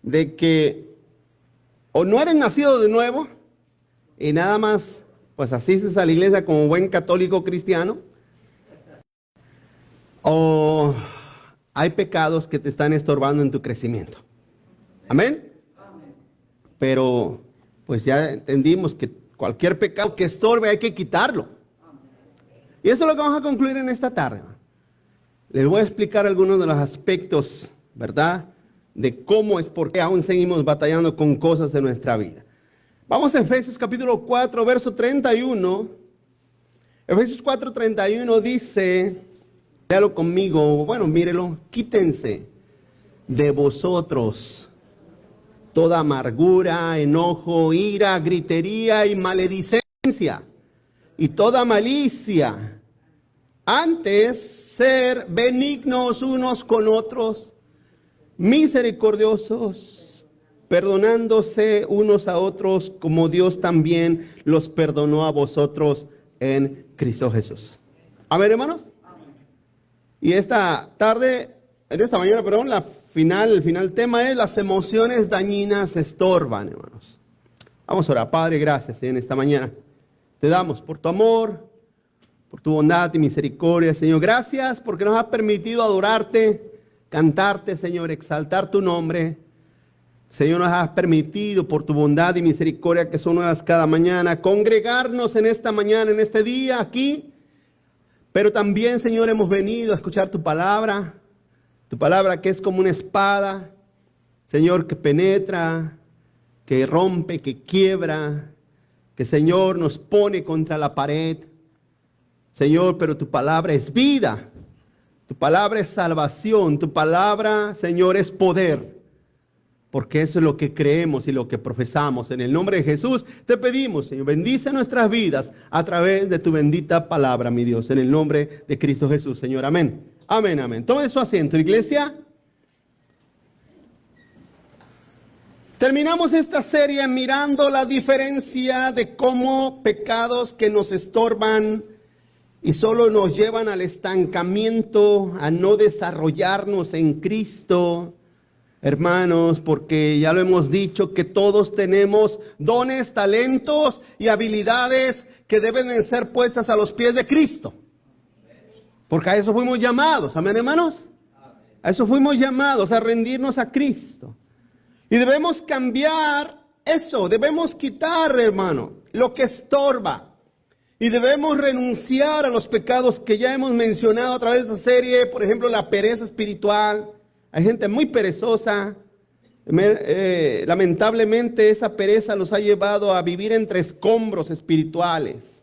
de que o no eres nacido de nuevo y nada más pues asistes a la iglesia como buen católico cristiano, o hay pecados que te están estorbando en tu crecimiento. Amén. Pero pues ya entendimos que cualquier pecado que estorbe hay que quitarlo. Y eso es lo que vamos a concluir en esta tarde. Les voy a explicar algunos de los aspectos, ¿verdad?, de cómo es, por qué aún seguimos batallando con cosas de nuestra vida. Vamos a Efesios capítulo 4, verso 31. Efesios 4, 31 dice, léalo conmigo, bueno, mírelo, quítense de vosotros toda amargura, enojo, ira, gritería y maledicencia y toda malicia. Antes, ser benignos unos con otros, misericordiosos, perdonándose unos a otros como Dios también los perdonó a vosotros en Cristo Jesús. Amén, hermanos. Y esta mañana, el final tema es: las emociones dañinas estorban, hermanos. Vamos a orar. Padre, gracias en esta mañana. Te damos por tu amor, por tu bondad y misericordia, Señor. Gracias porque nos has permitido adorarte, cantarte, Señor, exaltar tu nombre. Señor, nos has permitido por tu bondad y misericordia, que son nuevas cada mañana, congregarnos en esta mañana, en este día aquí. Pero también, Señor, hemos venido a escuchar tu palabra que es como una espada, Señor, que penetra, que rompe, que quiebra, que, Señor, nos pone contra la pared. Señor, pero tu palabra es vida, tu palabra es salvación, tu palabra, Señor, es poder. Porque eso es lo que creemos y lo que profesamos. En el nombre de Jesús te pedimos, Señor, bendice nuestras vidas a través de tu bendita palabra, mi Dios. En el nombre de Cristo Jesús, Señor. Amén. Amén, amén. Tome su asiento, iglesia. Terminamos esta serie mirando la diferencia de cómo pecados que nos estorban y solo nos llevan al estancamiento, a no desarrollarnos en Cristo. Hermanos, porque ya lo hemos dicho, que todos tenemos dones, talentos y habilidades que deben de ser puestas a los pies de Cristo. Porque a eso fuimos llamados, amén, hermanos. A eso fuimos llamados, a rendirnos a Cristo. Y debemos cambiar eso, debemos quitar, hermano, lo que estorba. Y debemos renunciar a los pecados que ya hemos mencionado a través de esta serie. Por ejemplo, la pereza espiritual. Hay gente muy perezosa. Lamentablemente esa pereza los ha llevado a vivir entre escombros espirituales.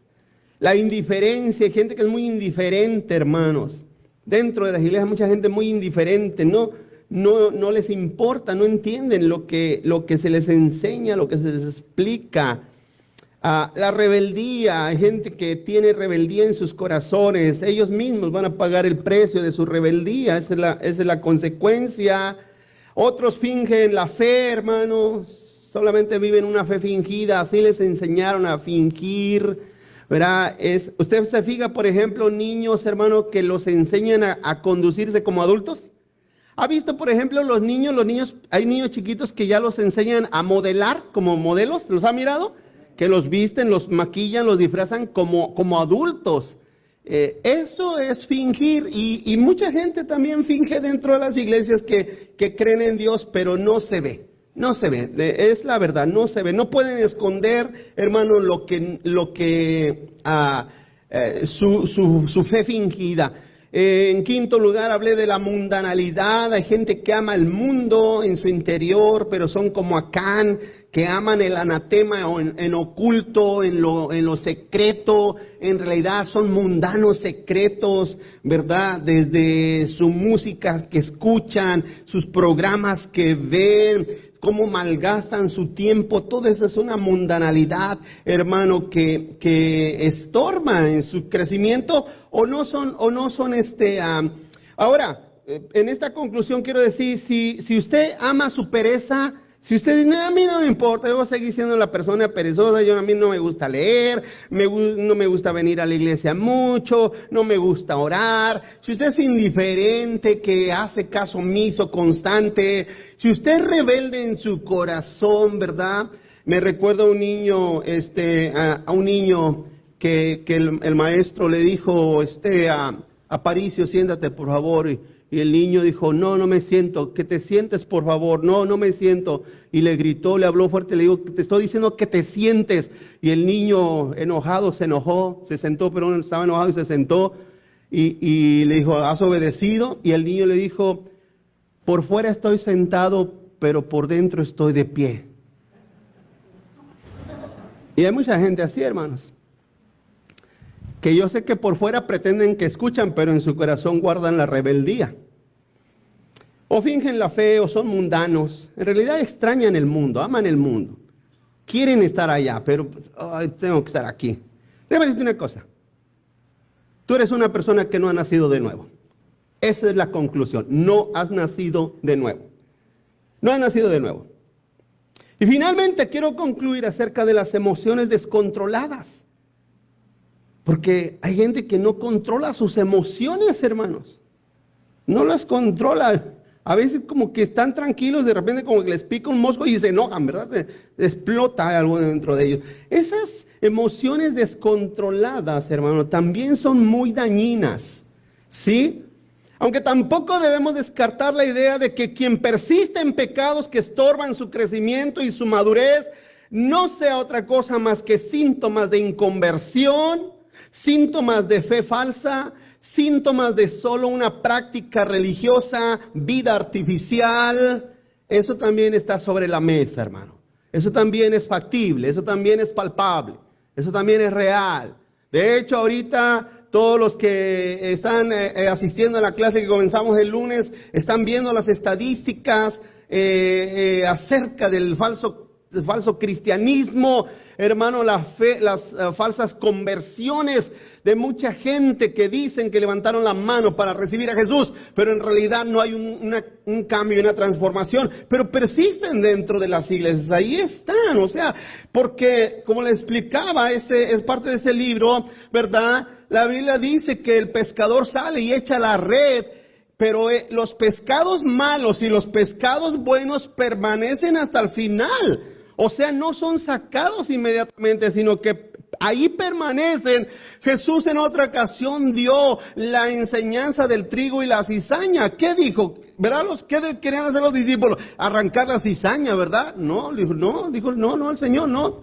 La indiferencia, hay gente que es muy indiferente, hermanos. Dentro de las iglesias hay mucha gente muy indiferente, no les importa, no entienden lo que se les enseña, lo que se les explica. La rebeldía, hay gente que tiene rebeldía en sus corazones, ellos mismos van a pagar el precio de su rebeldía, esa es la consecuencia. Otros fingen la fe, hermanos, solamente viven una fe fingida, así les enseñaron a fingir, ¿verdad? Usted se fija, por ejemplo, niños, hermanos, que los enseñan a conducirse como adultos. ¿Ha visto, por ejemplo, los niños, hay niños chiquitos que ya los enseñan a modelar como modelos? ¿Los ha mirado? Que los visten, los maquillan, los disfrazan como adultos. Eso es fingir, y mucha gente también finge dentro de las iglesias que creen en Dios, pero no se ve, es la verdad, no se ve. No pueden esconder, hermano, su fe fingida. En quinto lugar, hablé de la mundanalidad. Hay gente que ama el mundo en su interior, pero son como Acán, que aman el anatema en oculto, en lo secreto. En realidad son mundanos secretos, ¿verdad? Desde su música que escuchan, sus programas que ven, cómo malgastan su tiempo. Todo eso es una mundanalidad, hermano, que estorba en su crecimiento o no son. Ahora, en esta conclusión quiero decir, si usted ama su pereza, Si usted dice, "No, a mí no me importa, yo voy a seguir siendo la persona perezosa, a mí no me gusta leer, no me gusta venir a la iglesia mucho, no me gusta orar". Si usted es indiferente, que hace caso omiso constante, si usted es rebelde en su corazón, ¿verdad? Me recuerdo a un niño, a un niño que el maestro le dijo, a Paricio, siéntate por favor. Y el niño dijo, no me siento, que te sientes por favor, no me siento. Y le gritó, le habló fuerte, le dijo, te estoy diciendo que te sientes. Y el niño enojado se enojó, se sentó, pero estaba enojado y se sentó. Y le dijo, ¿has obedecido? Y el niño le dijo, por fuera estoy sentado, pero por dentro estoy de pie. Y hay mucha gente así, hermanos, que yo sé que por fuera pretenden que escuchan, pero en su corazón guardan la rebeldía. O fingen la fe, o son mundanos. En realidad extrañan el mundo, aman el mundo. Quieren estar allá, pero tengo que estar aquí. Déjame decirte una cosa. Tú eres una persona que no ha nacido de nuevo. Esa es la conclusión. No has nacido de nuevo. No has nacido de nuevo. Y finalmente quiero concluir acerca de las emociones descontroladas. Porque hay gente que no controla sus emociones, hermanos. No las controla. A veces como que están tranquilos, de repente como que les pica un mosco y se enojan, ¿verdad? Se explota algo dentro de ellos. Esas emociones descontroladas, hermano, también son muy dañinas, ¿sí? Aunque tampoco debemos descartar la idea de que quien persiste en pecados que estorban su crecimiento y su madurez, no sea otra cosa más que síntomas de inconversión, síntomas de fe falsa, síntomas de solo una práctica religiosa, vida artificial. Eso también está sobre la mesa, hermano. Eso también es factible, eso también es palpable, eso también es real. De hecho, ahorita todos los que están asistiendo a la clase que comenzamos el lunes, están viendo las estadísticas acerca del falso cristianismo, hermano, las falsas conversiones de mucha gente que dicen que levantaron la mano para recibir a Jesús, pero en realidad no hay un cambio, una transformación, pero persisten dentro de las iglesias, ahí están, o sea, porque como le explicaba, es parte de ese libro, ¿verdad? La Biblia dice que el pescador sale y echa la red, pero los pescados malos y los pescados buenos permanecen hasta el final. O sea, no son sacados inmediatamente, sino que ahí permanecen. Jesús en otra ocasión dio la enseñanza del trigo y la cizaña. ¿Qué dijo? ¿Verdad? ¿Qué querían hacer los discípulos? Arrancar la cizaña, ¿verdad? No, dijo el Señor, no,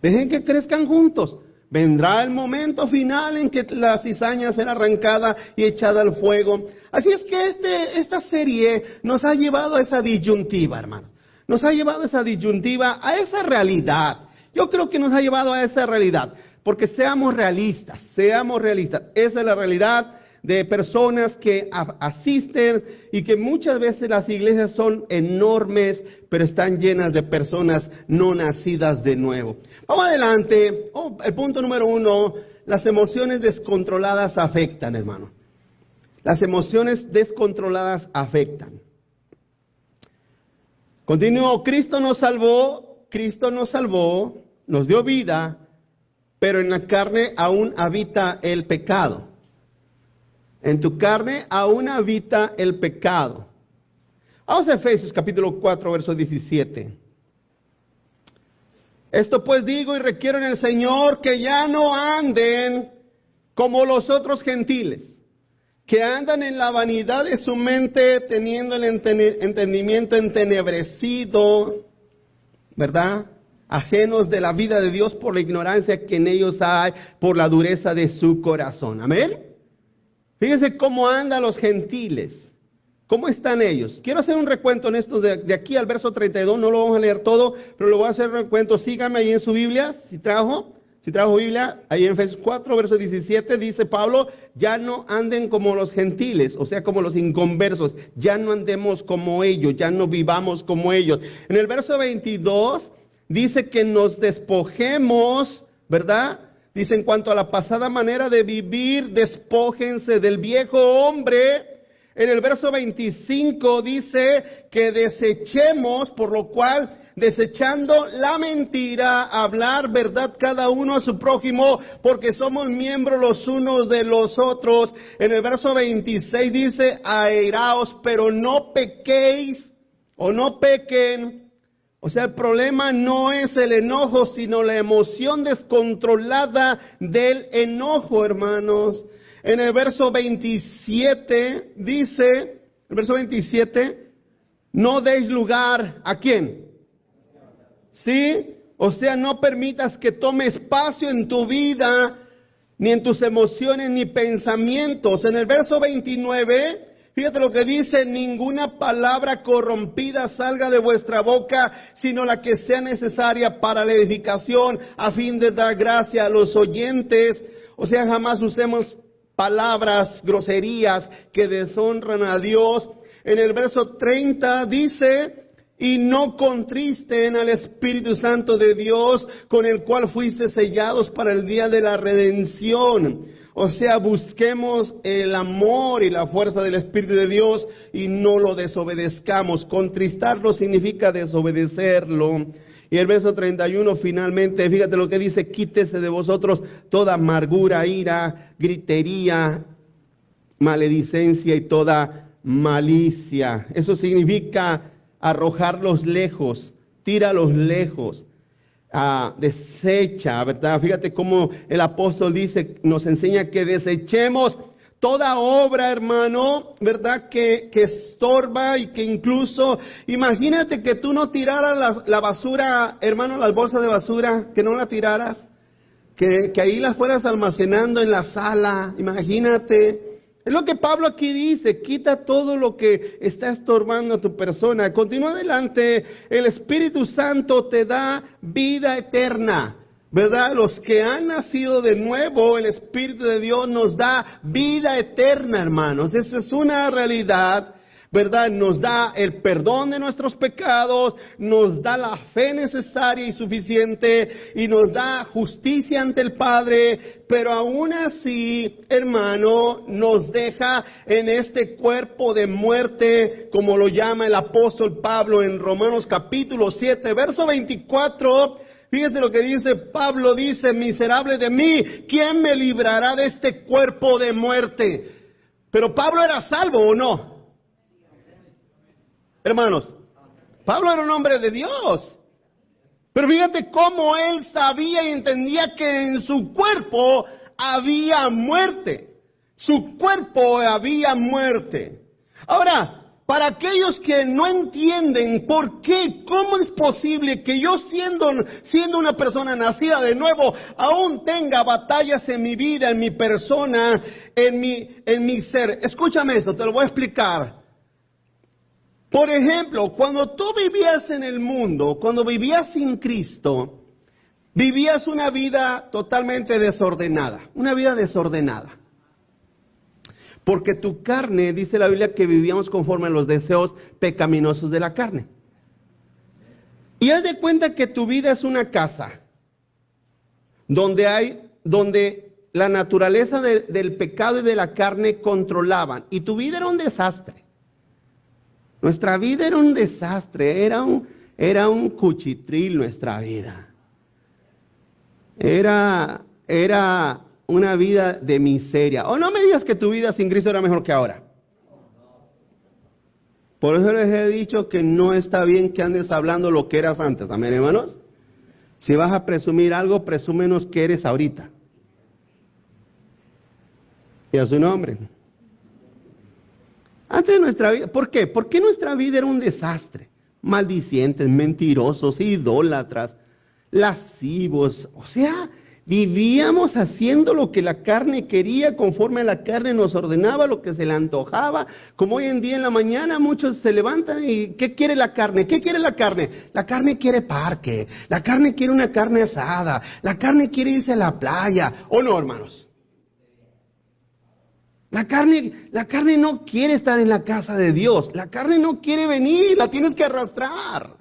dejen que crezcan juntos. Vendrá el momento final en que la cizaña será arrancada y echada al fuego. Así es que esta serie nos ha llevado a esa disyuntiva, hermano. Nos ha llevado a esa disyuntiva, a esa realidad. Yo creo que nos ha llevado a esa realidad, porque seamos realistas. Esa es la realidad de personas que asisten y que muchas veces las iglesias son enormes, pero están llenas de personas no nacidas de nuevo. Vamos adelante. El punto número 1, las emociones descontroladas afectan, hermano. Las emociones descontroladas afectan. Continúo, Cristo nos salvó, nos dio vida, pero en la carne aún habita el pecado. En tu carne aún habita el pecado. Vamos a Efesios capítulo 4, verso 17. Esto pues digo y requiero en el Señor que ya no anden como los otros gentiles, que andan en la vanidad de su mente, teniendo el entendimiento entenebrecido, ¿verdad? Ajenos de la vida de Dios por la ignorancia que en ellos hay, por la dureza de su corazón. Amén. Fíjense cómo andan los gentiles. ¿Cómo están ellos? Quiero hacer un recuento en esto de aquí al verso 32. No lo vamos a leer todo, pero lo voy a hacer un recuento. Síganme ahí en su Biblia, si trajo Biblia, ahí en Efesios 4, verso 17, dice Pablo, ya no anden como los gentiles, o sea, como los inconversos, ya no andemos como ellos, ya no vivamos como ellos. En el verso 22, dice que nos despojemos, ¿verdad? Dice, en cuanto a la pasada manera de vivir, despójense del viejo hombre, En el verso 25 dice que desechemos, por lo cual, desechando la mentira, hablar verdad cada uno a su prójimo, porque somos miembros los unos de los otros. En el verso 26 dice, airaos, pero no pequéis o no pequen. O sea, el problema no es el enojo, sino la emoción descontrolada del enojo, hermanos. En el verso 27 dice, el verso 27, no deis lugar, ¿a quién? ¿Sí? O sea, no permitas que tome espacio en tu vida, ni en tus emociones, ni pensamientos. En el verso 29, fíjate lo que dice, ninguna palabra corrompida salga de vuestra boca, sino la que sea necesaria para la edificación, a fin de dar gracia a los oyentes. O sea, jamás usemos palabras, groserías que deshonran a Dios. En el verso 30 dice, y no contristen al Espíritu Santo de Dios, con el cual fuiste sellados para el día de la redención. O sea, busquemos el amor y la fuerza del Espíritu de Dios y no lo desobedezcamos. Contristarlo significa desobedecerlo. Y el verso 31 finalmente, fíjate lo que dice, quítese de vosotros toda amargura, ira, gritería, maledicencia y toda malicia. Eso significa arrojarlos lejos, tíralos lejos, desecha, ¿verdad? Fíjate cómo el apóstol dice, nos enseña que desechemos toda obra, hermano, ¿verdad? Que estorba y que incluso, imagínate que tú no tiraras la basura, hermano, las bolsas de basura, que no la tiraras, que ahí las fueras almacenando en la sala, imagínate. Es lo que Pablo aquí dice, quita todo lo que está estorbando a tu persona. Continúa adelante, el Espíritu Santo te da vida eterna, ¿verdad? Los que han nacido de nuevo, el Espíritu de Dios nos da vida eterna, hermanos. Esa es una realidad, ¿verdad? Nos da el perdón de nuestros pecados, nos da la fe necesaria y suficiente y nos da justicia ante el Padre, pero aún así, hermano, nos deja en este cuerpo de muerte, como lo llama el apóstol Pablo en Romanos capítulo 7, verso 24. Fíjense lo que dice Pablo, dice, miserable de mí, ¿quién me librará de este cuerpo de muerte? Pero Pablo era salvo, ¿o no? Hermanos, Pablo era un hombre de Dios. Pero fíjate cómo él sabía y entendía que en su cuerpo había muerte. Su cuerpo había muerte. Ahora, para aquellos que no entienden por qué, cómo es posible que yo siendo una persona nacida de nuevo, aún tenga batallas en mi vida, en mi persona, en mi ser. Escúchame esto, te lo voy a explicar. Por ejemplo, cuando tú vivías en el mundo, cuando vivías sin Cristo, vivías una vida totalmente desordenada, una vida desordenada. Porque tu carne, dice la Biblia, que vivíamos conforme a los deseos pecaminosos de la carne. Y haz de cuenta que tu vida es una casa donde la naturaleza del pecado y de la carne controlaban. Y tu vida era un desastre. Nuestra vida era un desastre, era un cuchitril nuestra vida. Era una vida de miseria. O no me digas que tu vida sin Cristo era mejor que ahora. Por eso les he dicho que no está bien que andes hablando lo que eras antes. Amén, hermanos. Si vas a presumir algo, presúmenos que eres ahorita. Y a su nombre. Antes de nuestra vida, ¿por qué? Porque nuestra vida era un desastre. Maldicientes, mentirosos, idólatras, lascivos. O sea, vivíamos haciendo lo que la carne quería, conforme a la carne nos ordenaba, lo que se le antojaba. Como hoy en día en la mañana muchos se levantan y ¿qué quiere la carne? ¿Qué quiere la carne? La carne quiere parque, la carne quiere una carne asada, la carne quiere irse a la playa. ¿O no, hermanos? La carne no quiere estar en la casa de Dios. La carne no quiere venir, la tienes que arrastrar.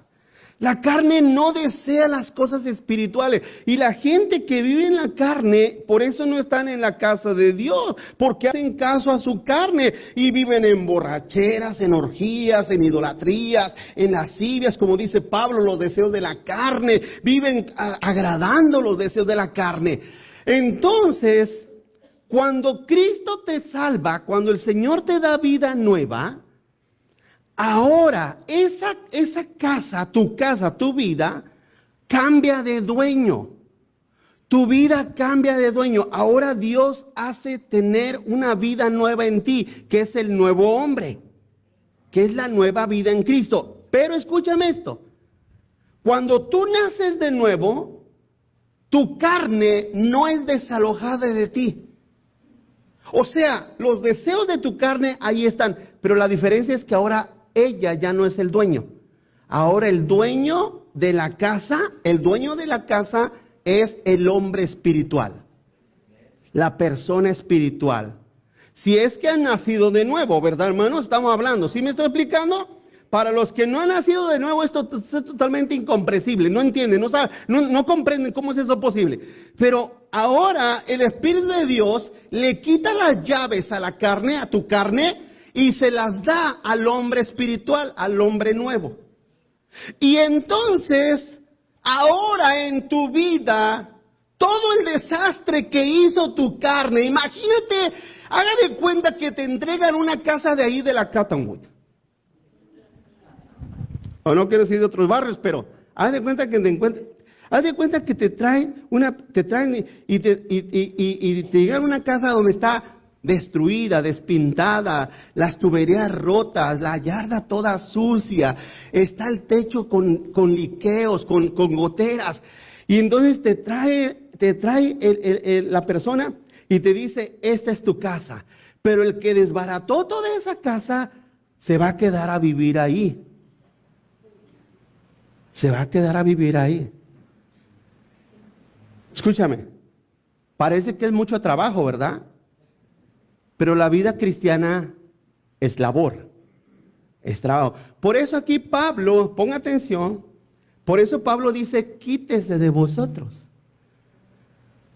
La carne no desea las cosas espirituales. Y la gente que vive en la carne, por eso no están en la casa de Dios, porque hacen caso a su carne y viven en borracheras, en orgías, en idolatrías, en lascivias, como dice Pablo, los deseos de la carne, viven agradando los deseos de la carne. Entonces, cuando Cristo te salva, cuando el Señor te da vida nueva, ahora, esa casa, tu vida, cambia de dueño. Tu vida cambia de dueño. Ahora Dios hace tener una vida nueva en ti, que es el nuevo hombre, que es la nueva vida en Cristo. Pero escúchame esto. Cuando tú naces de nuevo, tu carne no es desalojada de ti. O sea, los deseos de tu carne ahí están, pero la diferencia es que ahora ella ya no es el dueño. Ahora el dueño de la casa es el hombre espiritual, la persona espiritual. Si es que han nacido de nuevo, ¿verdad, hermano? Estamos hablando, ¿sí me estoy explicando? Para los que no han nacido de nuevo, esto es totalmente incomprensible, no entienden, no saben, no comprenden cómo es eso posible. Pero ahora el Espíritu de Dios le quita las llaves a la carne, a tu carne, y se las da al hombre espiritual, al hombre nuevo. Y entonces, ahora en tu vida, todo el desastre que hizo tu carne, imagínate, haga de cuenta que te entregan una casa de ahí de la Cottonwood. O no quiero decir de otros barrios, pero haz de cuenta que te traen y te llegan a una casa donde está destruida, despintada, las tuberías rotas, la yarda toda sucia, está el techo con liqueos, con goteras. Y entonces te trae la persona y te dice, esta es tu casa. Pero el que desbarató toda esa casa se va a quedar a vivir ahí. Se va a quedar a vivir ahí. Escúchame, parece que es mucho trabajo, ¿verdad? Pero la vida cristiana es labor, es trabajo. Por eso aquí Pablo, ponga atención, por eso Pablo dice, quítese de vosotros.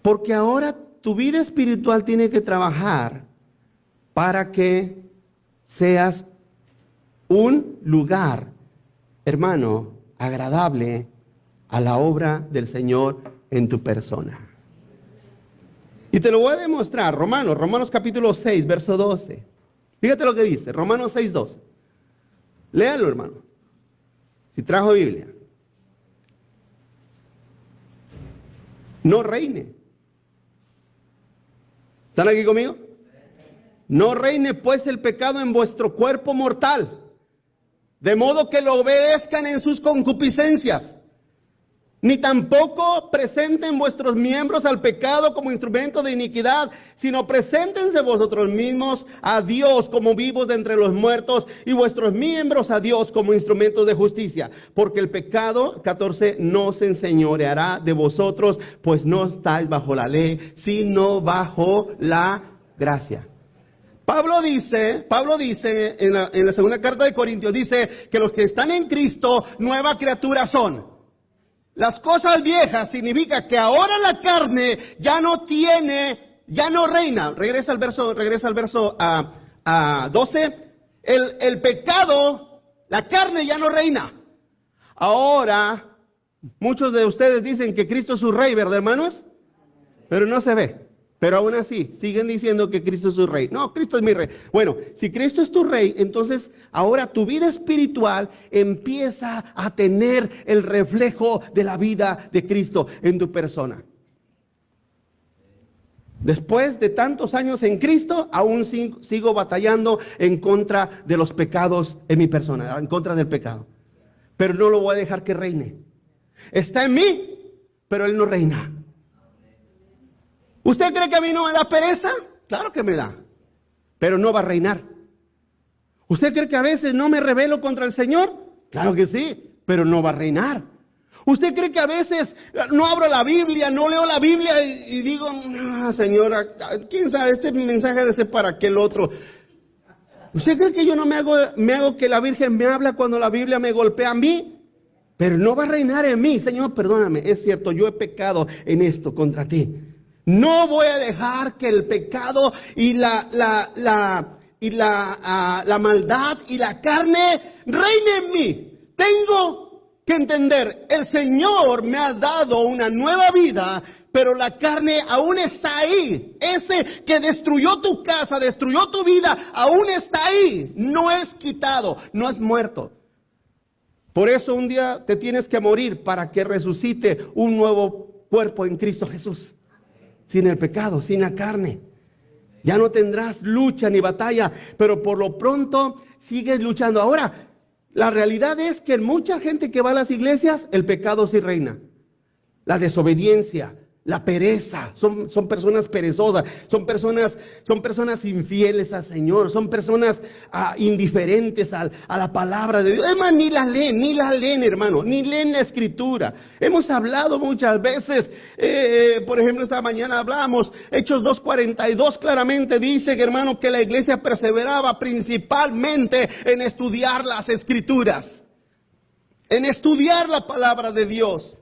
Porque ahora tu vida espiritual tiene que trabajar para que seas un lugar, hermano, agradable a la obra del Señor en tu persona. Y te lo voy a demostrar, Romanos capítulo 6, verso 12. Fíjate lo que dice, Romanos 6, 12. Léalo, hermano, si trajo Biblia. No reine. ¿Están aquí conmigo? No reine pues el pecado en vuestro cuerpo mortal, de modo que lo obedezcan en sus concupiscencias. Ni tampoco presenten vuestros miembros al pecado como instrumento de iniquidad, sino preséntense vosotros mismos a Dios como vivos de entre los muertos y vuestros miembros a Dios como instrumentos de justicia. Porque el pecado, 14, no se enseñoreará de vosotros, pues no estáis bajo la ley, sino bajo la gracia. Pablo dice en la segunda carta de Corintios, dice que los que están en Cristo, nueva criatura son. Las cosas viejas significa que ahora la carne ya no reina. Regresa al verso 12. El pecado, la carne ya no reina. Ahora, muchos de ustedes dicen que Cristo es su rey, ¿verdad, hermanos? Pero no se ve. Pero aún así, siguen diciendo que Cristo es su rey. No, Cristo es mi rey. Bueno, si Cristo es tu rey, entonces ahora tu vida espiritual empieza a tener el reflejo de la vida de Cristo en tu persona. Después de tantos años en Cristo, aún sigo batallando en contra de los pecados en mi persona, en contra del pecado. Pero no lo voy a dejar que reine. Está en mí, pero Él no reina. ¿Usted cree que a mí no me da pereza? Claro que me da, pero no va a reinar. ¿Usted cree que a veces no me rebelo contra el Señor? Claro que sí, pero no va a reinar. ¿Usted cree que a veces no abro la Biblia, no leo la Biblia y digo, Señora, quién sabe, este mensaje debe ser para aquel otro? ¿Usted cree que yo no me hago que la Virgen me habla cuando la Biblia me golpea a mí? pero no va a reinar en mí. Señor, perdóname, es cierto, yo he pecado en esto contra ti. No voy a dejar que el pecado y la maldad y la carne reine en mí. Tengo que entender, el Señor me ha dado una nueva vida, pero la carne aún está ahí. Ese que destruyó tu casa, destruyó tu vida, aún está ahí. No es quitado, no es muerto. Por eso un día te tienes que morir para que resucite un nuevo cuerpo en Cristo Jesús. Sin el pecado, sin la carne. Ya no tendrás lucha ni batalla, pero por lo pronto sigues luchando. Ahora, la realidad es que en mucha gente que va a las iglesias, el pecado sí reina. La desobediencia, la pereza, son personas perezosas, son personas infieles al Señor, son personas indiferentes a la palabra de Dios. Es más, ni la leen, hermano, ni leen la Escritura. Hemos hablado muchas veces, por ejemplo, esta mañana hablamos, Hechos 2:42 claramente dice, hermano, que la iglesia perseveraba principalmente en estudiar las Escrituras, en estudiar la palabra de Dios.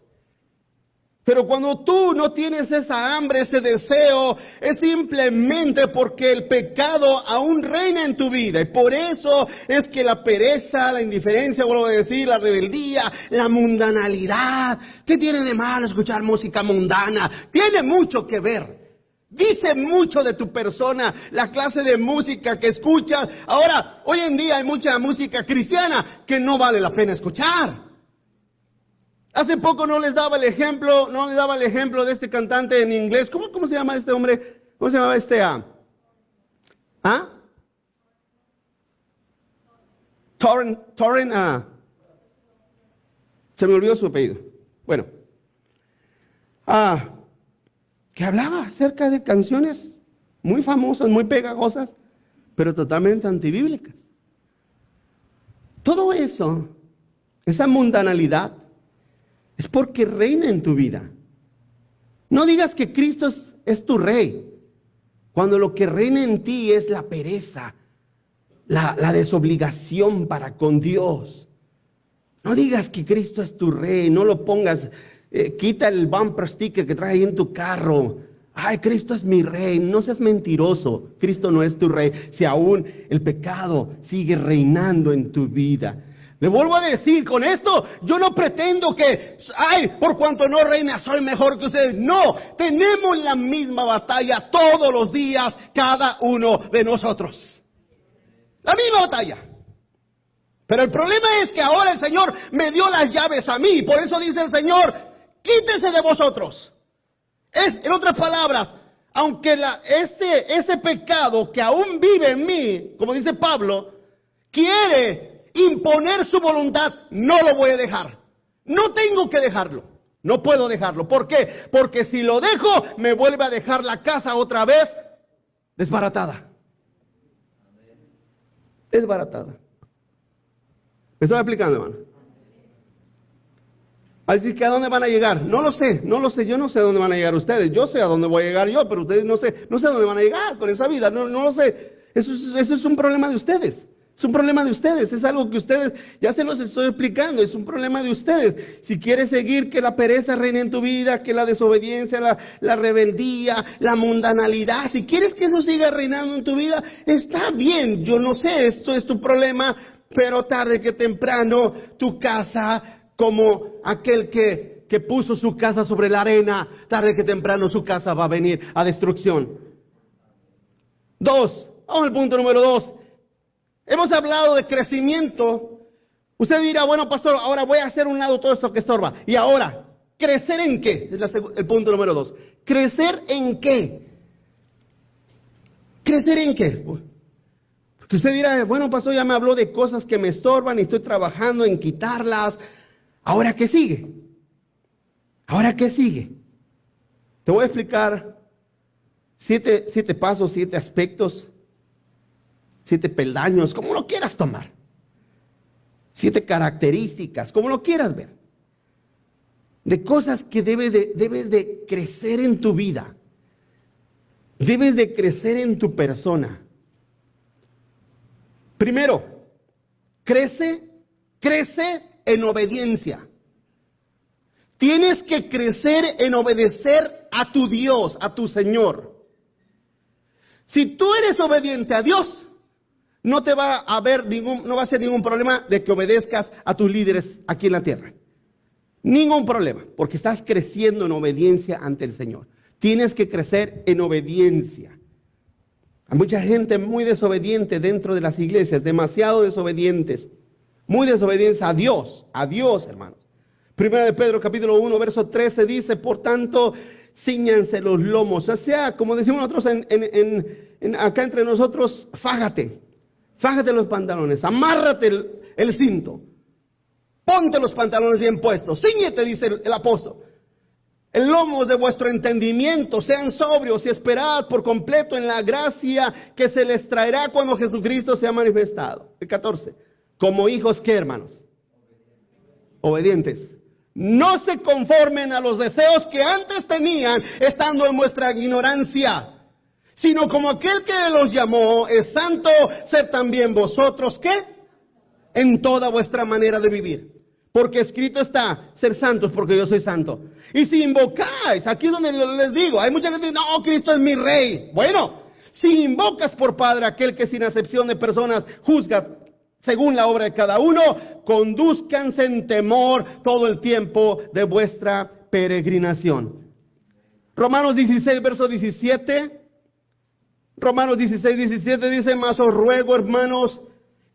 Pero cuando tú no tienes esa hambre, ese deseo, es simplemente porque el pecado aún reina en tu vida. Y por eso es que la pereza, la indiferencia, vuelvo a decir, la rebeldía, la mundanalidad. ¿Qué tiene de malo escuchar música mundana? Tiene mucho que ver. Dice mucho de tu persona, la clase de música que escuchas. Ahora, hoy en día hay mucha música cristiana que no vale la pena escuchar. Hace poco no les daba el ejemplo de este cantante en inglés. ¿Cómo se llama este hombre? ¿Cómo se llama este? Torrent, se me olvidó su apellido. Bueno, que hablaba acerca de canciones muy famosas, muy pegajosas, pero totalmente antibíblicas. Todo eso, esa mundanalidad, es porque reina en tu vida. No digas que Cristo es tu rey, cuando lo que reina en ti es la pereza, la desobligación para con Dios. No digas que Cristo es tu rey, no lo pongas, quita el bumper sticker que trae ahí en tu carro. Ay, Cristo es mi rey. No seas mentiroso, Cristo no es tu rey, si aún el pecado sigue reinando en tu vida. Le vuelvo a decir, con esto yo no pretendo que, por cuanto no reina soy mejor que ustedes. No, tenemos la misma batalla todos los días, cada uno de nosotros. La misma batalla. Pero el problema es que ahora el Señor me dio las llaves a mí. Por eso dice el Señor, quítese de vosotros. En otras palabras, aunque ese pecado que aún vive en mí, como dice Pablo, quiere imponer su voluntad, no lo voy a dejar. No tengo que dejarlo. No puedo dejarlo. ¿Por qué? Porque si lo dejo, me vuelve a dejar la casa otra vez desbaratada. Desbaratada. ¿Me estoy explicando, hermano? Así que ¿a dónde van a llegar? No lo sé. Yo no sé a dónde van a llegar ustedes. Yo sé a dónde voy a llegar yo, pero ustedes no sé a dónde van a llegar con esa vida. No lo sé. Eso es un problema de ustedes. Es un problema de ustedes, es algo que ustedes, ya se los estoy explicando, es un problema de ustedes. Si quieres seguir que la pereza reine en tu vida, que la desobediencia, la rebeldía, la mundanalidad, si quieres que eso siga reinando en tu vida, está bien, yo no sé, esto es tu problema, pero tarde que temprano tu casa, como aquel que puso su casa sobre la arena, tarde que temprano su casa va a venir a destrucción. Vamos al punto número 2. Hemos hablado de crecimiento. Usted dirá, bueno, pastor, ahora voy a hacer un lado todo esto que estorba. Y ahora, ¿crecer en qué? Es el punto número 2. ¿Crecer en qué? ¿Crecer en qué? Porque usted dirá, bueno, pastor, ya me habló de cosas que me estorban y estoy trabajando en quitarlas. ¿Ahora qué sigue? ¿Ahora qué sigue? Te voy a explicar 7 pasos, 7 aspectos, 7 peldaños, como lo quieras tomar. 7 características, como lo quieras ver. De cosas que debes de crecer en tu vida. Debes de crecer en tu persona. Primero, crece en obediencia. Tienes que crecer en obedecer a tu Dios, a tu Señor. Si tú eres obediente a Dios, no te va a no va a ser ningún problema de que obedezcas a tus líderes aquí en la tierra. Ningún problema, porque estás creciendo en obediencia ante el Señor. Tienes que crecer en obediencia. Hay mucha gente muy desobediente dentro de las iglesias, demasiado desobedientes, muy desobedientes a Dios, hermanos. Primera de Pedro capítulo 1, verso 13 dice, por tanto, cíñanse los lomos. O sea, como decimos nosotros acá entre nosotros, fájate los pantalones, amárrate el cinto, ponte los pantalones bien puestos, cíñete, dice el apóstol. El lomo de vuestro entendimiento, sean sobrios y esperad por completo en la gracia que se les traerá cuando Jesucristo sea manifestado. El 14, como hijos, ¿qué, hermanos? Obedientes. No se conformen a los deseos que antes tenían estando en vuestra ignorancia, sino como aquel que los llamó es santo, sed también vosotros, ¿qué? En toda vuestra manera de vivir. Porque escrito está, ser santos porque yo soy santo. Y si invocáis, aquí es donde les digo, hay mucha gente que dice, no, Cristo es mi rey. Bueno, si invocas por Padre aquel que sin acepción de personas juzga según la obra de cada uno, condúzcanse en temor todo el tiempo de vuestra peregrinación. Romanos 16, verso 17. Romanos 16, 17 dice, mas os ruego, hermanos,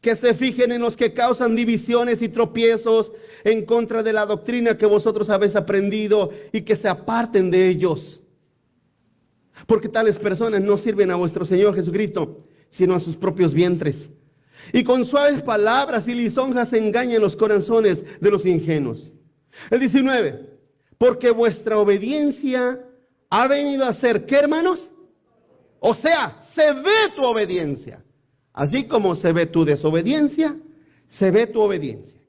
que se fijen en los que causan divisiones y tropiezos en contra de la doctrina que vosotros habéis aprendido y que se aparten de ellos. Porque tales personas no sirven a vuestro Señor Jesucristo, sino a sus propios vientres. Y con suaves palabras y lisonjas engañan los corazones de los ingenuos. El 19, porque vuestra obediencia ha venido a ser, ¿qué, hermanos? O sea, se ve tu obediencia. Así como se ve tu desobediencia, se ve tu obediencia.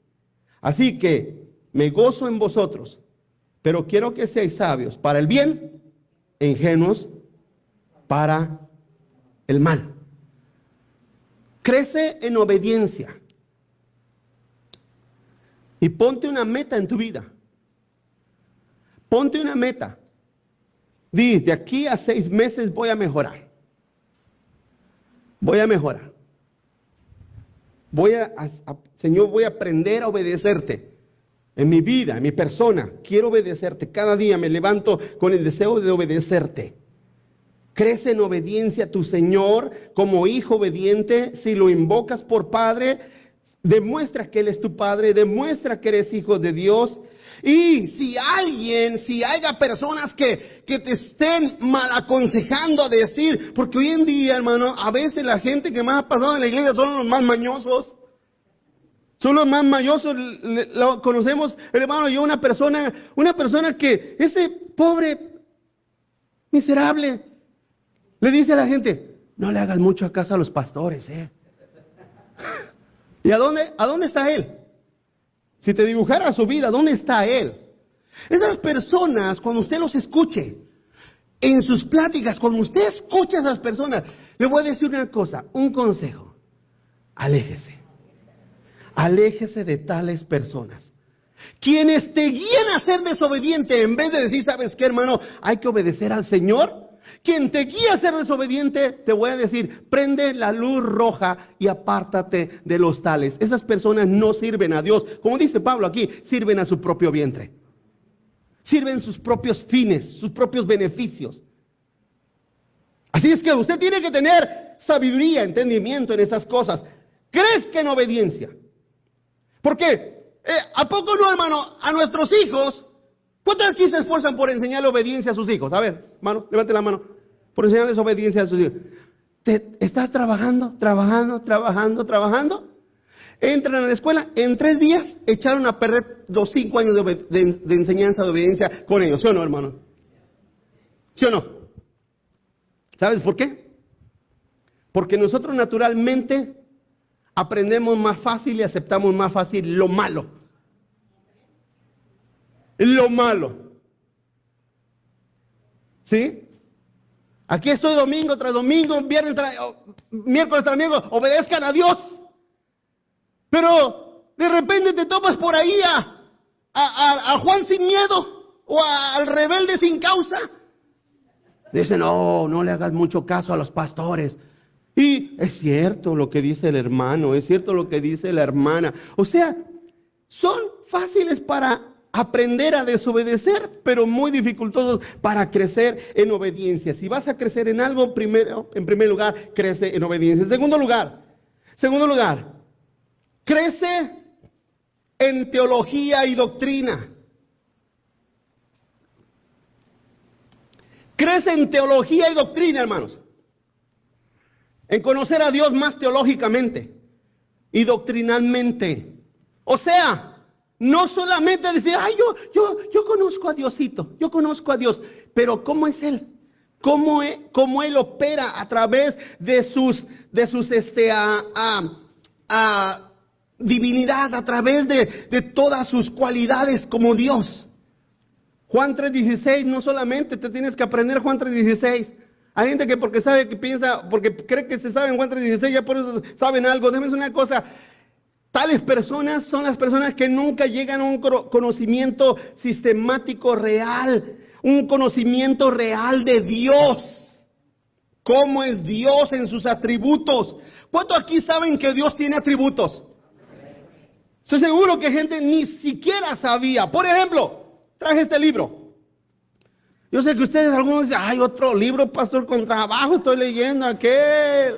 Así que me gozo en vosotros, pero quiero que seáis sabios para el bien, e ingenuos para el mal. Crece en obediencia y ponte una meta en tu vida. Ponte una meta. Di, de aquí a 6 meses voy a mejorar. Voy a mejorar. Señor, voy a aprender a obedecerte en mi vida, en mi persona. Quiero obedecerte. Cada día me levanto con el deseo de obedecerte. Crece en obediencia a tu Señor como hijo obediente. Si lo invocas por Padre, demuestra que Él es tu Padre, demuestra que eres hijo de Dios. Y si haya personas que te estén mal aconsejando a decir, porque hoy en día, hermano, a veces la gente que más ha pasado en la iglesia son los más mañosos. Son los más mañosos. Lo conocemos, hermano, yo una persona que ese pobre miserable le dice a la gente, no le hagas mucho caso a los pastores, ¿Y a dónde está él? Si te dibujara su vida, ¿dónde está él? Esas personas, cuando usted los escuche, en sus pláticas, cuando usted escucha a esas personas, le voy a decir una cosa, un consejo. Aléjese. Aléjese de tales personas. Quienes te guían a ser desobediente, en vez de decir, ¿sabes qué, hermano? Hay que obedecer al Señor. Quien te guía a ser desobediente, te voy a decir, prende la luz roja y apártate de los tales. Esas personas no sirven a Dios. Como dice Pablo aquí, sirven a su propio vientre. Sirven sus propios fines, sus propios beneficios. Así es que usted tiene que tener sabiduría, entendimiento en esas cosas. Crezca en obediencia. ¿Por qué? ¿A poco no, hermano? A nuestros hijos, ¿cuántos aquí se esfuerzan por enseñarle obediencia a sus hijos? A ver, hermano, levante la mano. Por enseñarles obediencia a sus hijos. ¿Estás trabajando? Entran a la escuela, en 3 días echaron a perder los 5 años de enseñanza de obediencia con ellos. ¿Sí o no, hermano? ¿Sí o no? ¿Sabes por qué? Porque nosotros naturalmente aprendemos más fácil y aceptamos más fácil lo malo. Lo malo. ¿Sí? Aquí estoy domingo tras domingo, miércoles tras miércoles, obedezcan a Dios. Pero de repente te topas por ahí a Juan sin miedo o al rebelde sin causa. Dice, no, no le hagas mucho caso a los pastores. Y es cierto lo que dice el hermano, es cierto lo que dice la hermana. O sea, son fáciles para aprender a desobedecer, pero muy dificultosos para crecer en obediencia. Si vas a crecer en algo, en primer lugar, crece en obediencia. En segundo lugar, crece en teología y doctrina. Crece en teología y doctrina, hermanos. En conocer a Dios más teológicamente y doctrinalmente. O sea, no solamente decir, ay, yo conozco a Diosito, yo conozco a Dios, pero ¿cómo es Él? ¿Cómo Él opera a través de sus divinidad, a través de todas sus cualidades como Dios? Juan 3:16, no solamente te tienes que aprender Juan 3:16. Hay gente que porque sabe, que piensa, porque cree que se sabe en Juan 3:16, ya por eso saben algo. Déjame decir una cosa, tales personas son las personas que nunca llegan a un conocimiento sistemático real, un conocimiento real de Dios. ¿Cómo es Dios en sus atributos? ¿Cuántos aquí saben que Dios tiene atributos? Estoy seguro que gente ni siquiera sabía. Por ejemplo, traje este libro. Yo sé que ustedes algunos dicen, ay, otro libro, pastor, con trabajo, estoy leyendo aquel.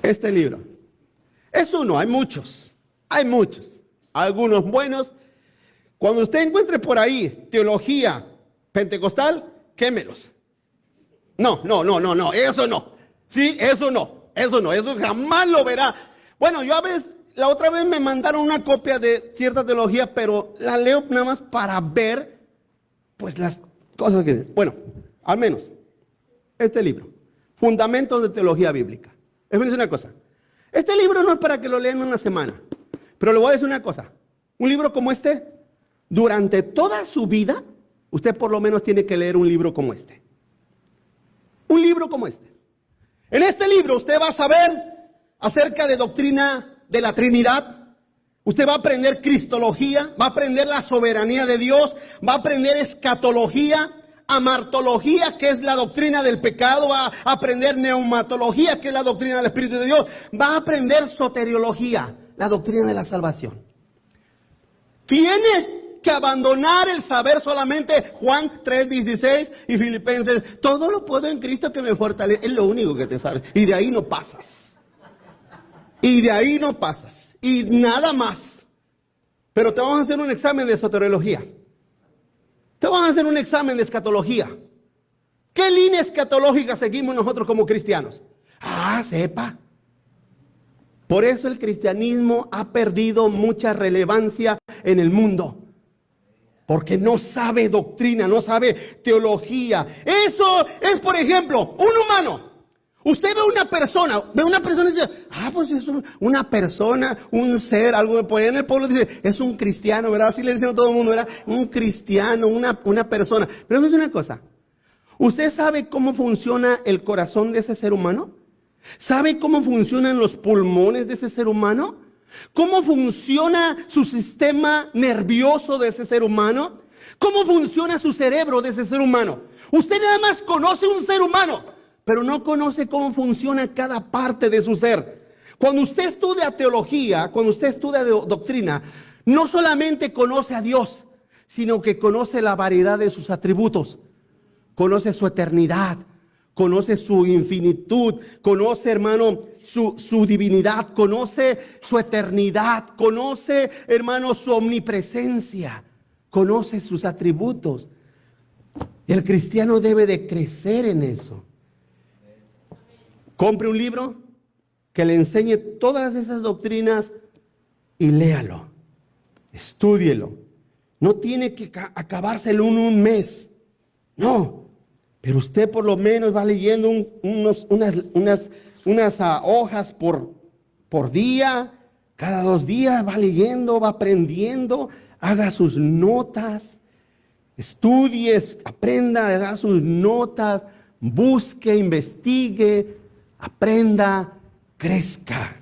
Este libro es uno, hay muchos, algunos buenos. Cuando usted encuentre por ahí teología pentecostal, quémelos. No, eso no. Sí, eso jamás lo verá. Bueno, la otra vez me mandaron una copia de cierta teología, pero la leo nada más para ver, pues las cosas que... Bueno, al menos, este libro, Fundamentos de Teología Bíblica. Es una cosa, este libro no es para que lo lean en una semana, pero le voy a decir una cosa, un libro como este, durante toda su vida, usted por lo menos tiene que leer un libro como este. Un libro como este. En este libro usted va a saber acerca de doctrina de la Trinidad. Usted va a aprender cristología, va a aprender la soberanía de Dios, va a aprender escatología, amartología, que es la doctrina del pecado, va a aprender neumatología, que es la doctrina del Espíritu de Dios, va a aprender soteriología, la doctrina de la salvación. Tiene que abandonar el saber solamente Juan 3:16 y Filipenses, todo lo puedo en Cristo que me fortalece, es lo único que te sabes, y de ahí no pasas. Y nada más. Pero te vamos a hacer un examen de soteriología. Te vamos a hacer un examen de escatología. ¿Qué línea escatológica seguimos nosotros como cristianos? Sepa. Por eso el cristianismo ha perdido mucha relevancia en el mundo. Porque no sabe doctrina, no sabe teología. Eso es, por ejemplo, un humano. Usted ve una persona y dice, pues es una persona, un ser, algo por ahí en el pueblo dice, es un cristiano, ¿verdad? Así le dicen a todo el mundo, ¿verdad? Un cristiano, una persona. Pero es una cosa, ¿usted sabe cómo funciona el corazón de ese ser humano? ¿Sabe cómo funcionan los pulmones de ese ser humano? ¿Cómo funciona su sistema nervioso de ese ser humano? ¿Cómo funciona su cerebro de ese ser humano? Usted nada más conoce un ser humano, pero no conoce cómo funciona cada parte de su ser. Cuando usted estudia teología, cuando usted estudia doctrina, no solamente conoce a Dios, sino que conoce la variedad de sus atributos, conoce su eternidad, conoce su infinitud, conoce, hermano, su divinidad, conoce su eternidad, conoce, hermano, su omnipresencia, conoce sus atributos. El cristiano debe de crecer en eso. Compre un libro que le enseñe todas esas doctrinas y léalo, estúdielo. No tiene que acabárselo en un mes, no. Pero usted por lo menos va leyendo unas hojas por día, cada 2 días va leyendo, va aprendiendo, haga sus notas, estudie, aprenda, haga sus notas, busque, investigue, aprenda crezca.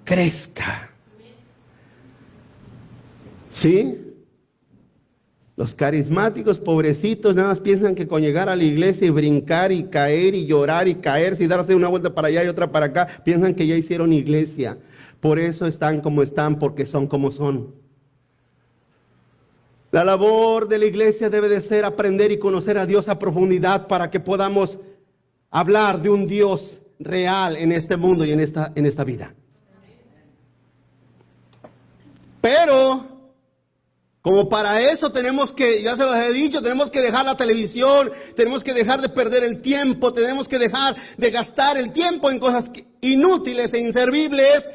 Crezca. ¿Sí? Los carismáticos, pobrecitos, nada más piensan que con llegar a la iglesia y brincar y caer y llorar y caerse y darse una vuelta para allá y otra para acá, piensan que ya hicieron iglesia. Por eso están como están, porque son como son. La labor de la iglesia debe de ser aprender y conocer a Dios a profundidad para que podamos hablar de un Dios real en este mundo y en esta vida. Pero como para eso tenemos que, ya se los he dicho, tenemos que dejar la televisión, tenemos que dejar de perder el tiempo, tenemos que dejar de gastar el tiempo en cosas inútiles e inservibles.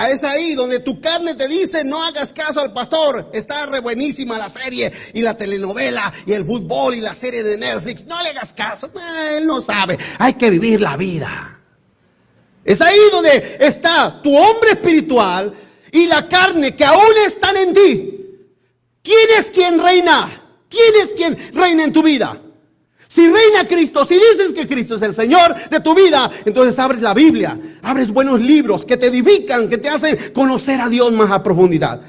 Es ahí donde tu carne te dice, no hagas caso al pastor, está re buenísima la serie y la telenovela y el fútbol y la serie de Netflix, no le hagas caso, él no sabe, hay que vivir la vida. Es ahí donde está tu hombre espiritual y la carne que aún están en ti. ¿Quién es quien reina? ¿Quién es quien reina en tu vida? Si reina Cristo, si dices que Cristo es el Señor de tu vida, entonces abres la Biblia, abres buenos libros que te edifican, que te hacen conocer a Dios más a profundidad.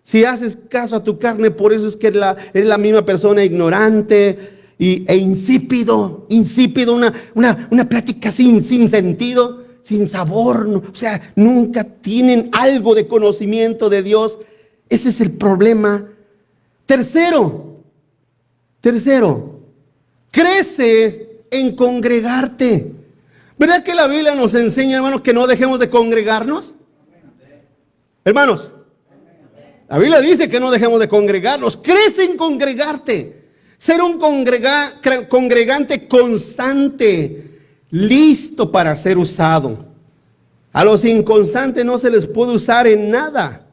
Si haces caso a tu carne, por eso es que eres la misma persona ignorante e insípido, una plática sin sentido, sin sabor, o sea, nunca tienen algo de conocimiento de Dios. Ese es el problema. Tercero, crece en congregarte. ¿Verdad que la Biblia nos enseña, hermanos, que no dejemos de congregarnos? Hermanos, la Biblia dice que no dejemos de congregarnos. Crece en congregarte. Ser un congregante constante, listo para ser usado. A los inconstantes no se les puede usar en nada.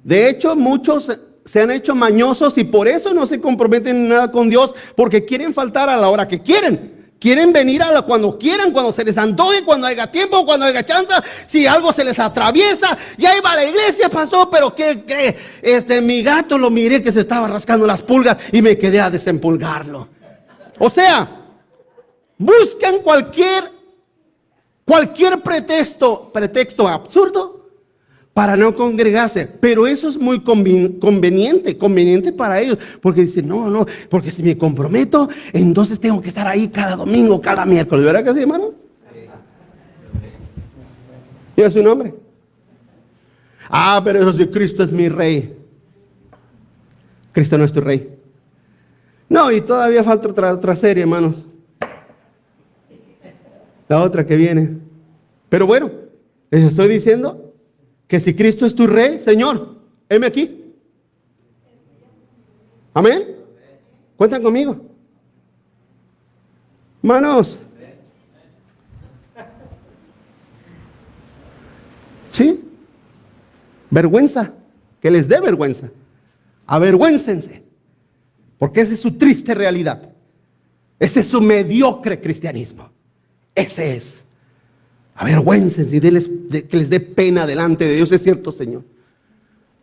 De hecho, muchos se han hecho mañosos y por eso no se comprometen en nada con Dios, porque quieren faltar a la hora que quieren. Quieren venir cuando quieran, cuando se les antoje, cuando haya tiempo, cuando haya chance. Si algo se les atraviesa, ya iba a la iglesia, pasó, pero ¿qué? Mi gato lo miré que se estaba rascando las pulgas y me quedé a desempulgarlo. O sea, buscan cualquier pretexto absurdo para no congregarse, pero eso es muy conveniente para ellos, porque dicen, no, porque si me comprometo, entonces tengo que estar ahí cada domingo, cada miércoles, ¿verdad que sí, hermano? ¿Y es su nombre? Pero eso sí, Cristo es mi rey. Cristo no es tu rey. No, y todavía falta otra serie, hermanos. La otra que viene. Pero bueno, les estoy diciendo que si Cristo es tu rey, Señor, heme aquí. Amén. ¿Cuentan conmigo? Hermanos. ¿Sí? Vergüenza. Que les dé vergüenza. Avergüéncense. Porque esa es su triste realidad. Ese es su mediocre cristianismo. Ese es. Avergüéncense y que les dé pena delante de Dios. Es cierto, Señor.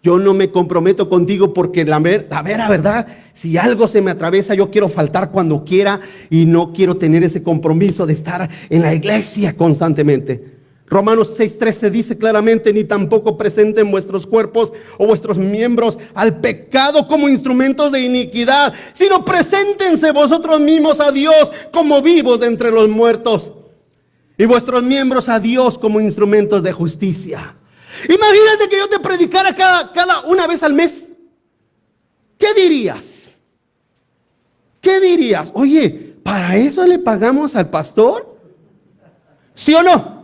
Yo no me comprometo contigo porque la verdad, si algo se me atraviesa, yo quiero faltar cuando quiera y no quiero tener ese compromiso de estar en la iglesia constantemente. Romanos 6:13 dice claramente, ni tampoco presenten vuestros cuerpos o vuestros miembros al pecado como instrumentos de iniquidad, sino preséntense vosotros mismos a Dios como vivos de entre los muertos. Y vuestros miembros a Dios como instrumentos de justicia. Imagínate que yo te predicara cada una vez al mes. ¿Qué dirías? ¿Qué dirías? Oye, ¿para eso le pagamos al pastor? ¿Sí o no?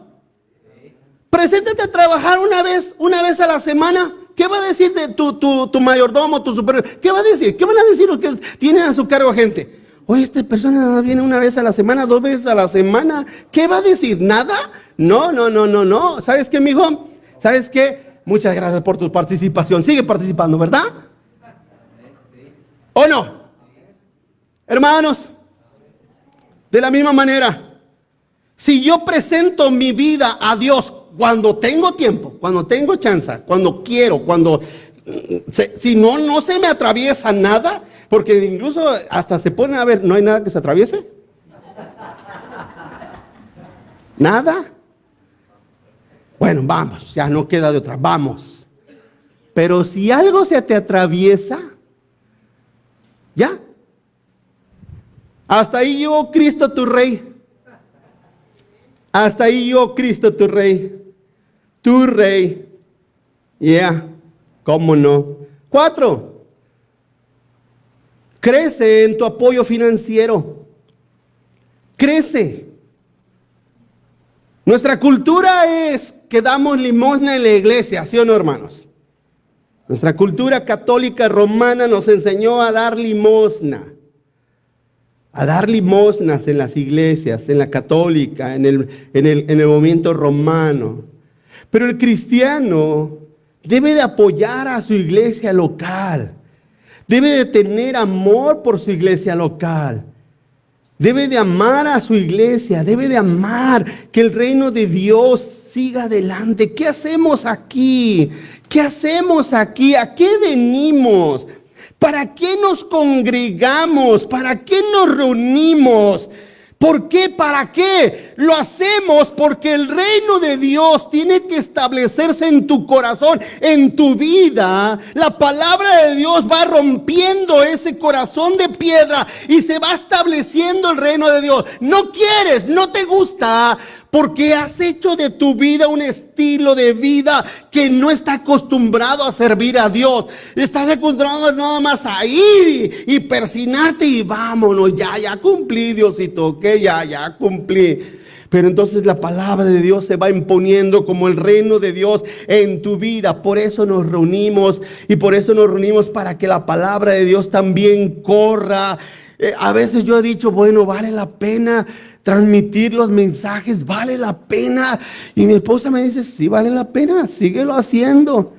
Preséntate a trabajar una vez a la semana. ¿Qué va a decir de tu mayordomo, tu superior? ¿Qué va a decir? ¿Qué van a decir los que tienen a su cargo gente? Oye, esta persona viene una vez a la semana, 2 veces a la semana. ¿Qué va a decir? ¿Nada? No. ¿Sabes qué, mijo? ¿Sabes qué? Muchas gracias por tu participación. Sigue participando, ¿verdad? ¿O no? Hermanos, de la misma manera, si yo presento mi vida a Dios cuando tengo tiempo, cuando tengo chance, cuando quiero, si no se me atraviesa nada, porque incluso hasta se pone a ver, ¿no hay nada que se atraviese? ¿Nada? bueno, vamos, ya no queda de otra, vamos. Pero si algo se te atraviesa, ya. Hasta ahí llegó Cristo tu Rey. Hasta ahí llegó Cristo tu Rey. Tu Rey. ¿Cómo no? 4. Crece en tu apoyo financiero. Crece. Nuestra cultura es que damos limosna en la iglesia, ¿sí o no, hermanos? Nuestra cultura católica romana nos enseñó a dar limosna. A dar limosnas en las iglesias, en la católica, en el movimiento romano. Pero el cristiano debe de apoyar a su iglesia local. Debe de tener amor por su iglesia local. Debe de amar a su iglesia. Debe de amar que el reino de Dios siga adelante. ¿Qué hacemos aquí? ¿Qué hacemos aquí? ¿A qué venimos? ¿Para qué nos congregamos? ¿Para qué nos reunimos? ¿Por qué? ¿Para qué? Lo hacemos porque el reino de Dios tiene que establecerse en tu corazón, en tu vida. La palabra de Dios va rompiendo ese corazón de piedra y se va estableciendo el reino de Dios. No quieres, no te gusta, porque has hecho de tu vida un estilo de vida que no está acostumbrado a servir a Dios. Estás acostumbrado nada más a ir y persinarte y vámonos, ya cumplí, Diosito, ok, ya cumplí. Pero entonces la palabra de Dios se va imponiendo como el reino de Dios en tu vida. Por eso nos reunimos y por eso nos reunimos para que la palabra de Dios también corra. A veces yo he dicho, bueno, vale la pena transmitir los mensajes, vale la pena. Y mi esposa me dice, sí, vale la pena, síguelo haciendo.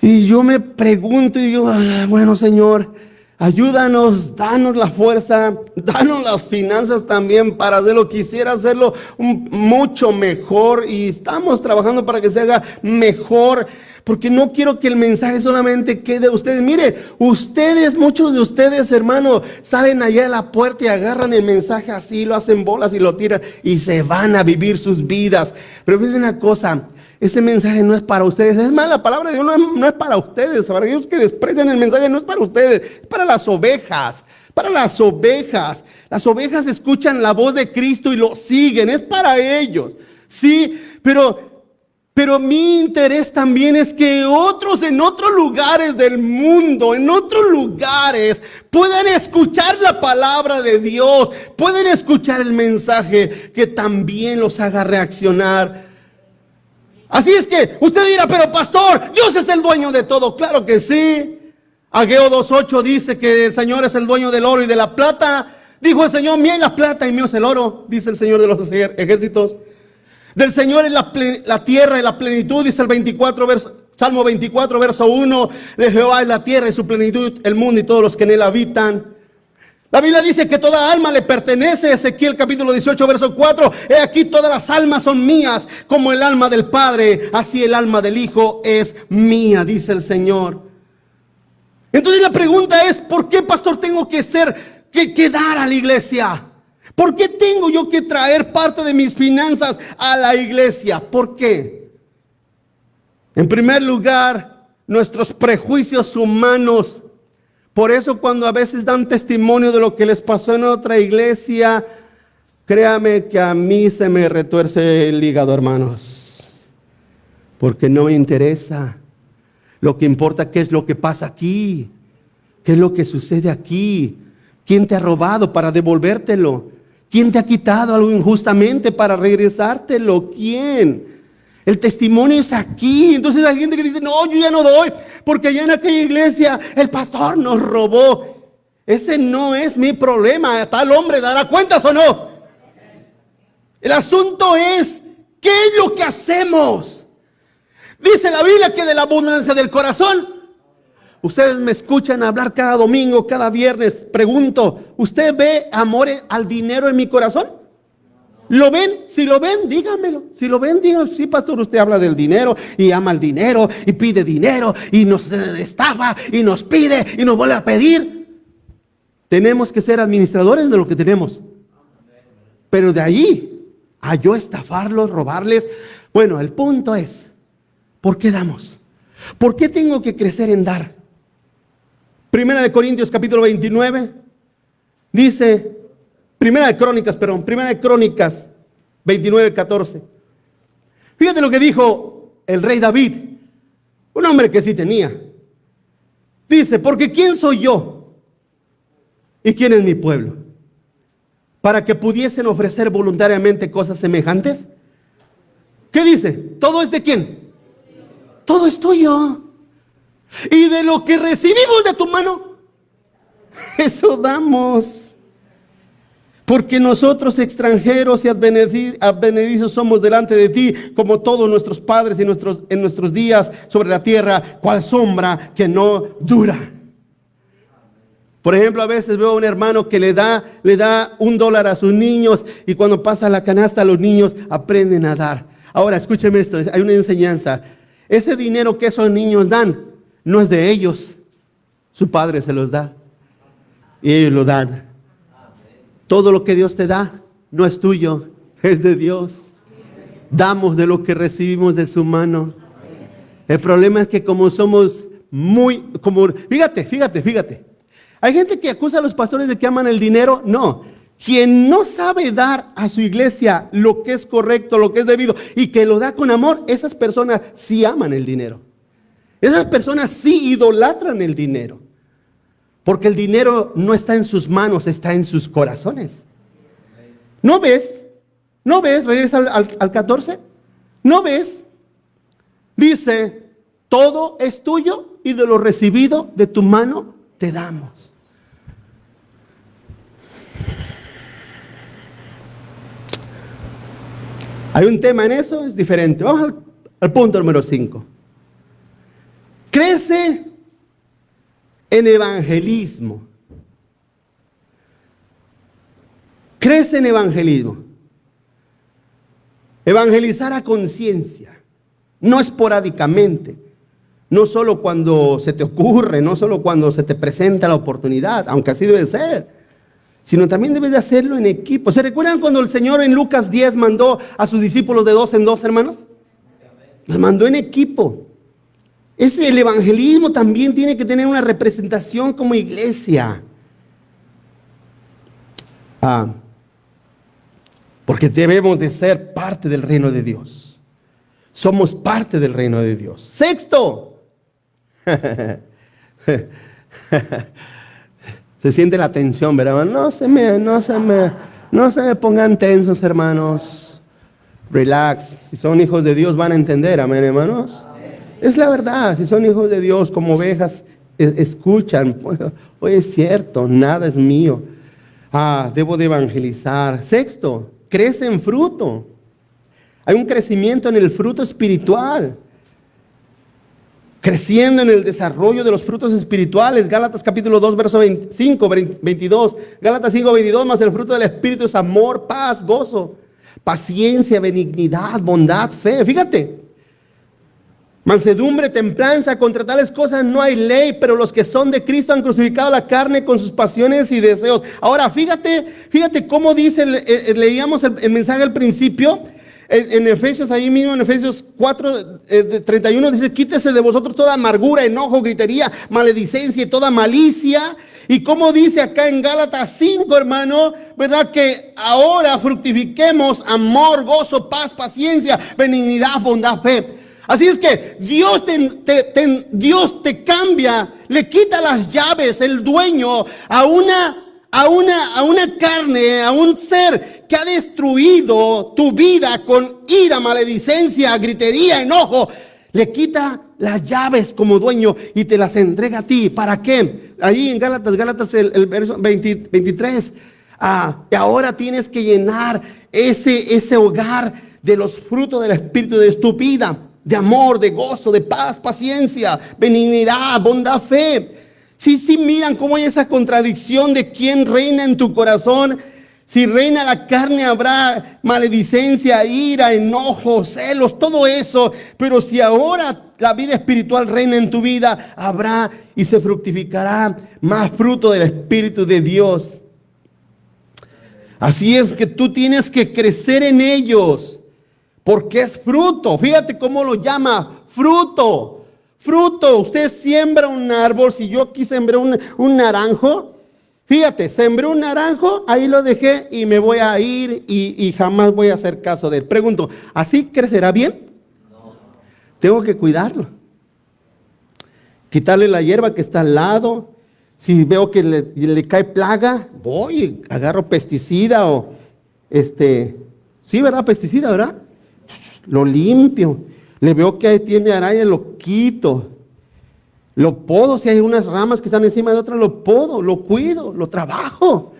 Y yo me pregunto y digo, bueno, Señor, ayúdanos, danos la fuerza, danos las finanzas también para hacerlo. Quisiera hacerlo mucho mejor y estamos trabajando para que se haga mejor. Porque no quiero que el mensaje solamente quede a ustedes. Mire, ustedes, muchos de ustedes, hermano, salen allá a la puerta y agarran el mensaje así, lo hacen bolas y lo tiran y se van a vivir sus vidas. Pero fíjense una cosa, ese mensaje no es para ustedes. Es más, la palabra de Dios no es para ustedes. Para aquellos que desprecian el mensaje, no es para ustedes, es para las ovejas. Para las ovejas. Las ovejas escuchan la voz de Cristo y lo siguen. Es para ellos. Sí, pero mi interés también es que otros en otros lugares del mundo, en otros lugares, puedan escuchar la palabra de Dios, pueden escuchar el mensaje que también los haga reaccionar. Así es que usted dirá, pero pastor, Dios es el dueño de todo. Claro que sí. Ageo 2:8 dice que el Señor es el dueño del oro y de la plata. Dijo el Señor, mía es la plata y mío es el oro, dice el Señor de los ejércitos. Del Señor es la tierra y la plenitud, dice Salmo 24, verso 1. De Jehová es la tierra y su plenitud, el mundo y todos los que en él habitan. La Biblia dice que toda alma le pertenece. Ezequiel capítulo 18, verso 4. He aquí todas las almas son mías, como el alma del Padre, así el alma del Hijo es mía, dice el Señor. Entonces la pregunta es, ¿por qué, pastor, tengo que dar a la iglesia? ¿Por qué tengo yo que traer parte de mis finanzas a la iglesia? ¿Por qué? En primer lugar, nuestros prejuicios humanos. Por eso cuando a veces dan testimonio de lo que les pasó en otra iglesia, créame que a mí se me retuerce el hígado, hermanos. Porque no me interesa. Lo que importa qué es lo que pasa aquí. ¿Qué es lo que sucede aquí? ¿Quién te ha robado para devolvértelo? ¿Quién te ha quitado algo injustamente para regresártelo? ¿Quién? El testimonio es aquí. Entonces hay gente que dice, no, yo ya no doy, porque allá en aquella iglesia el pastor nos robó. Ese no es mi problema. Tal hombre dará cuentas o no. El asunto es, ¿qué es lo que hacemos? Dice la Biblia que de la abundancia del corazón. Ustedes me escuchan hablar cada domingo, cada viernes. Pregunto, ¿usted ve amor al dinero en mi corazón? ¿Lo ven? Si lo ven, díganmelo. Si lo ven, díganme, sí, pastor, usted habla del dinero y ama el dinero y pide dinero y nos estafa y nos pide y nos vuelve a pedir. Tenemos que ser administradores de lo que tenemos. Pero de allí a yo estafarlos, robarles, Bueno, el punto es, ¿por qué damos? ¿Por qué tengo que crecer en dar? Primera de Corintios capítulo 29 dice, Primera de Crónicas 29:14. Fíjate lo que dijo el rey David, un hombre que sí tenía. Dice, porque ¿quién soy yo? ¿Y quién es mi pueblo? Para que pudiesen ofrecer voluntariamente cosas semejantes. ¿Qué dice? ¿Todo es de quién? Todo es tuyo. Y de lo que recibimos de tu mano, eso damos. Porque nosotros extranjeros y advenedizos somos delante de ti, como todos nuestros padres en nuestros días sobre la tierra, cual sombra que no dura. Por ejemplo, a veces veo a un hermano que le da $1 a sus niños, y cuando pasa la canasta los niños aprenden a dar. Ahora, escúcheme esto, hay una enseñanza. Ese dinero que esos niños dan no es de ellos, su padre se los da y ellos lo dan. Todo lo que Dios te da no es tuyo, es de Dios. Damos de lo que recibimos de su mano. El problema es que como somos fíjate. Hay gente que acusa a los pastores de que aman el dinero. No, quien no sabe dar a su iglesia lo que es correcto, lo que es debido, y que lo da con amor, esas personas sí aman el dinero. Esas personas sí idolatran el dinero. Porque el dinero no está en sus manos, está en sus corazones. ¿No ves? ¿No ves? Regresa al 14. ¿No ves? Dice, todo es tuyo y de lo recibido de tu mano te damos. Hay un tema en eso, es diferente. Vamos al punto número 5. Crece en evangelismo. Crece en evangelismo. Evangelizar a conciencia, no esporádicamente, no solo cuando se te ocurre, no solo cuando se te presenta la oportunidad, aunque así debe ser, sino también debes de hacerlo en equipo. ¿Se recuerdan cuando el Señor en Lucas 10 mandó a sus discípulos de 2 en 2, hermanos? Los mandó en equipo. El evangelismo también tiene que tener una representación como iglesia. Porque debemos de ser parte del reino de Dios. Somos parte del reino de Dios. Sexto. Se siente la tensión, ¿verdad? No se me pongan tensos, hermanos. Relax. Si son hijos de Dios van a entender, amén, hermanos. Es la verdad, si son hijos de Dios, como ovejas, escuchan. Oye, es cierto, nada es mío. Debo de evangelizar. Sexto, crece en fruto. Hay un crecimiento en el fruto espiritual. Creciendo en el desarrollo de los frutos espirituales. Gálatas capítulo 2, verso 25, 22. Gálatas 5, 22, más el fruto del Espíritu es amor, paz, gozo, paciencia, benignidad, bondad, fe. Fíjate. Mansedumbre, templanza, contra tales cosas no hay ley, pero los que son de Cristo han crucificado la carne con sus pasiones y deseos. Ahora, fíjate cómo dice, leíamos el mensaje al principio, en Efesios, ahí mismo en Efesios 4, 31, dice, quítese de vosotros toda amargura, enojo, gritería, maledicencia y toda malicia. Y como dice acá en Gálatas 5, hermano, ¿verdad? Que ahora fructifiquemos amor, gozo, paz, paciencia, benignidad, bondad, fe. Así es que Dios te cambia, le quita las llaves, el dueño, a una carne, a un ser que ha destruido tu vida con ira, maledicencia, gritería, enojo. Le quita las llaves como dueño y te las entrega a ti. ¿Para qué? Ahí en Gálatas el verso 23. Y ahora tienes que llenar ese hogar de los frutos del Espíritu de tu vida. De amor, de gozo, de paz, paciencia, benignidad, bondad, fe. Sí, miran cómo hay esa contradicción de quién reina en tu corazón. Si reina la carne habrá maledicencia, ira, enojo, celos, todo eso. Pero si ahora la vida espiritual reina en tu vida, habrá y se fructificará más fruto del Espíritu de Dios. Así es que tú tienes que crecer en ellos. porque es fruto. Fíjate cómo lo llama, fruto. Fruto. Usted siembra un árbol. Si yo aquí sembré un naranjo, fíjate, sembré un naranjo, ahí lo dejé y me voy a ir y jamás voy a hacer caso de él. Pregunto, ¿así crecerá bien? No. Tengo que cuidarlo. Quitarle la hierba que está al lado. Si veo que le cae plaga, voy, agarro pesticida o sí, ¿verdad? Pesticida, ¿verdad? Lo limpio. Le veo que ahí tiene araña, lo quito. Lo podo, si hay unas ramas que están encima de otras, lo podo, lo cuido, lo trabajo.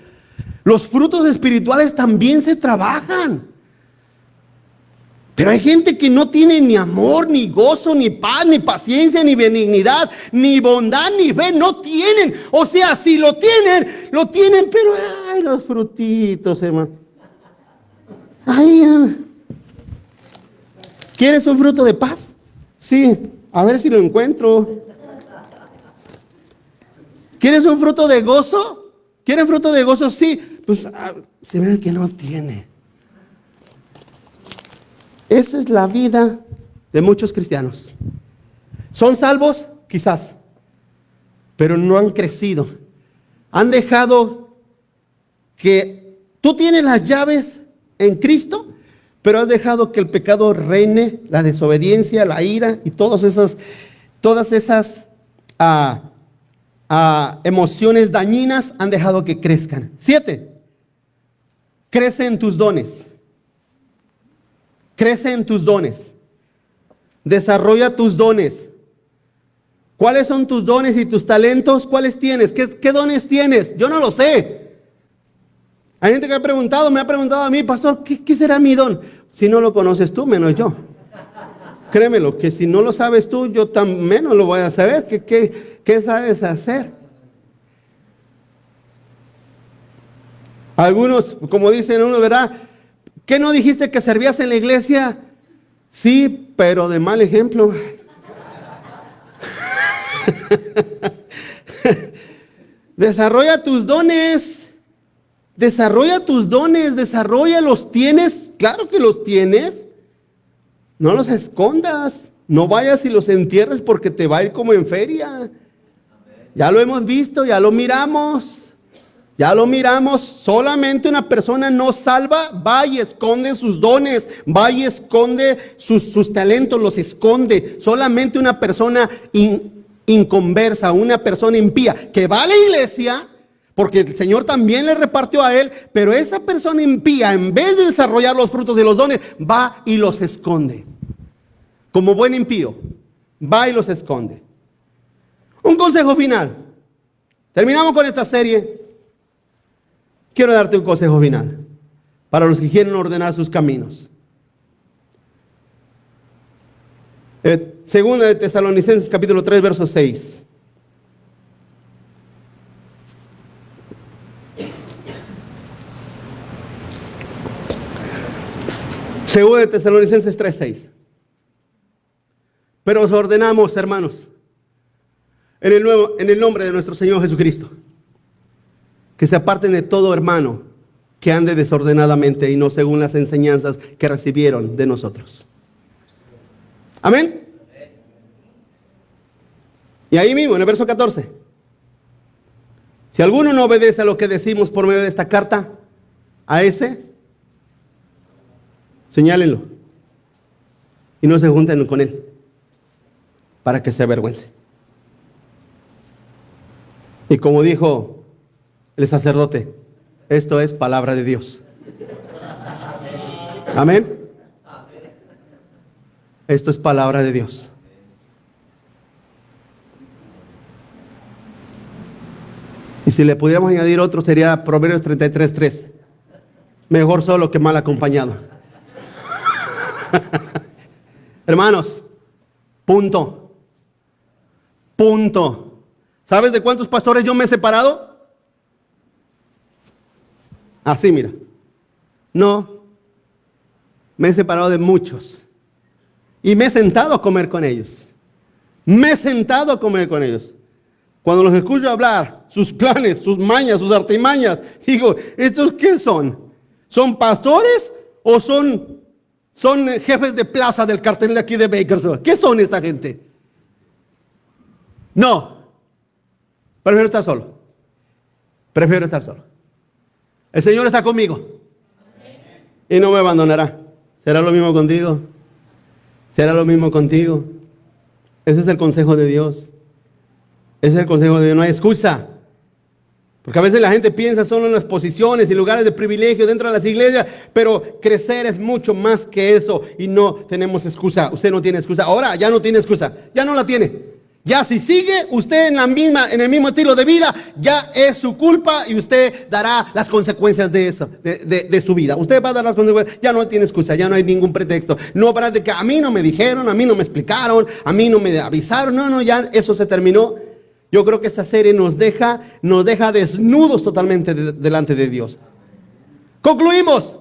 Los frutos espirituales también se trabajan. Pero hay gente que no tiene ni amor, ni gozo, ni paz, ni paciencia, ni benignidad, ni bondad, ni fe. No tienen. O sea, si lo tienen, pero ay, los frutitos, hermano. Ay, ¿quieres un fruto de paz? Sí, a ver si lo encuentro. ¿Quieres un fruto de gozo? ¿Quieres fruto de gozo? Sí, pues se ve que no tiene. Esa es la vida de muchos cristianos. ¿Son salvos? Quizás, pero no han crecido. Han dejado que tú tienes las llaves en Cristo, pero has dejado que el pecado reine, la desobediencia, la ira y todas esas emociones dañinas han dejado que crezcan. 7. Crece en tus dones. Crece en tus dones. Desarrolla tus dones. ¿Cuáles son tus dones y tus talentos? ¿Cuáles tienes? ¿Qué dones tienes? Yo no lo sé. Hay gente que me ha preguntado a mí, pastor, ¿qué será mi don? Si no lo conoces tú, menos yo. Créemelo, que si no lo sabes tú, yo tan menos lo voy a saber. ¿Qué sabes hacer? Algunos, como dicen uno, ¿verdad? ¿Qué no dijiste que servías en la iglesia? Sí, pero de mal ejemplo. Desarrolla tus dones. Desarrollalos. ¿Tienes? Claro que los tienes. No los escondas. No vayas y los entierres porque te va a ir como en feria. Ya lo hemos visto, ya lo miramos. Solamente una persona no salva, va y esconde sus dones, va y esconde sus talentos, los esconde. Solamente una persona inconversa, una persona impía, que va a la iglesia, porque el Señor también le repartió a él, pero esa persona impía, en vez de desarrollar los frutos de los dones, va y los esconde. Como buen impío, va y los esconde. Un consejo final. Terminamos con esta serie. Quiero darte un consejo final para los que quieren ordenar sus caminos. Segunda de Tesalonicenses capítulo 3 verso 6. Segunda de Tesalonicenses 3:6. Pero os ordenamos, hermanos, en el nombre de nuestro Señor Jesucristo, que se aparten de todo hermano que ande desordenadamente y no según las enseñanzas que recibieron de nosotros. Amén. Y ahí mismo, en el verso 14. Si alguno no obedece a lo que decimos por medio de esta carta, a ese, señálenlo. Y no se junten con él, para que se avergüence. Y como dijo el sacerdote, esto es palabra de Dios. Amén. Esto es palabra de Dios. Y si le pudiéramos añadir otro, sería Proverbios 33:3. Mejor solo que mal acompañado. Hermanos, punto. ¿Sabes de cuántos pastores yo me he separado? Así, mira. No, me he separado de muchos. Y me he sentado a comer con ellos. Cuando los escucho hablar, sus planes, sus mañas, sus artimañas, digo, ¿estos qué son? ¿Son pastores o son Son jefes de plaza del cartel de aquí de Bakersfield. ¿Qué son esta gente? No. Prefiero estar solo. Prefiero estar solo. El Señor está conmigo. Y no me abandonará. ¿Será lo mismo contigo? ¿Será lo mismo contigo? Ese es el consejo de Dios. Ese es el consejo de Dios. No hay excusa. Porque a veces la gente piensa solo en las posiciones y lugares de privilegio dentro de las iglesias, pero crecer es mucho más que eso y no tenemos excusa. Usted no tiene excusa. Ahora ya no tiene excusa. Ya no la tiene. Ya si sigue usted en el mismo estilo de vida, ya es su culpa y usted dará las consecuencias de eso, de su vida. Usted va a dar las consecuencias. Ya no tiene excusa, ya no hay ningún pretexto. No para de que a mí no me dijeron, a mí no me explicaron, a mí no me avisaron. No, ya eso se terminó. Yo creo que esta serie nos deja desnudos totalmente delante de Dios. Concluimos.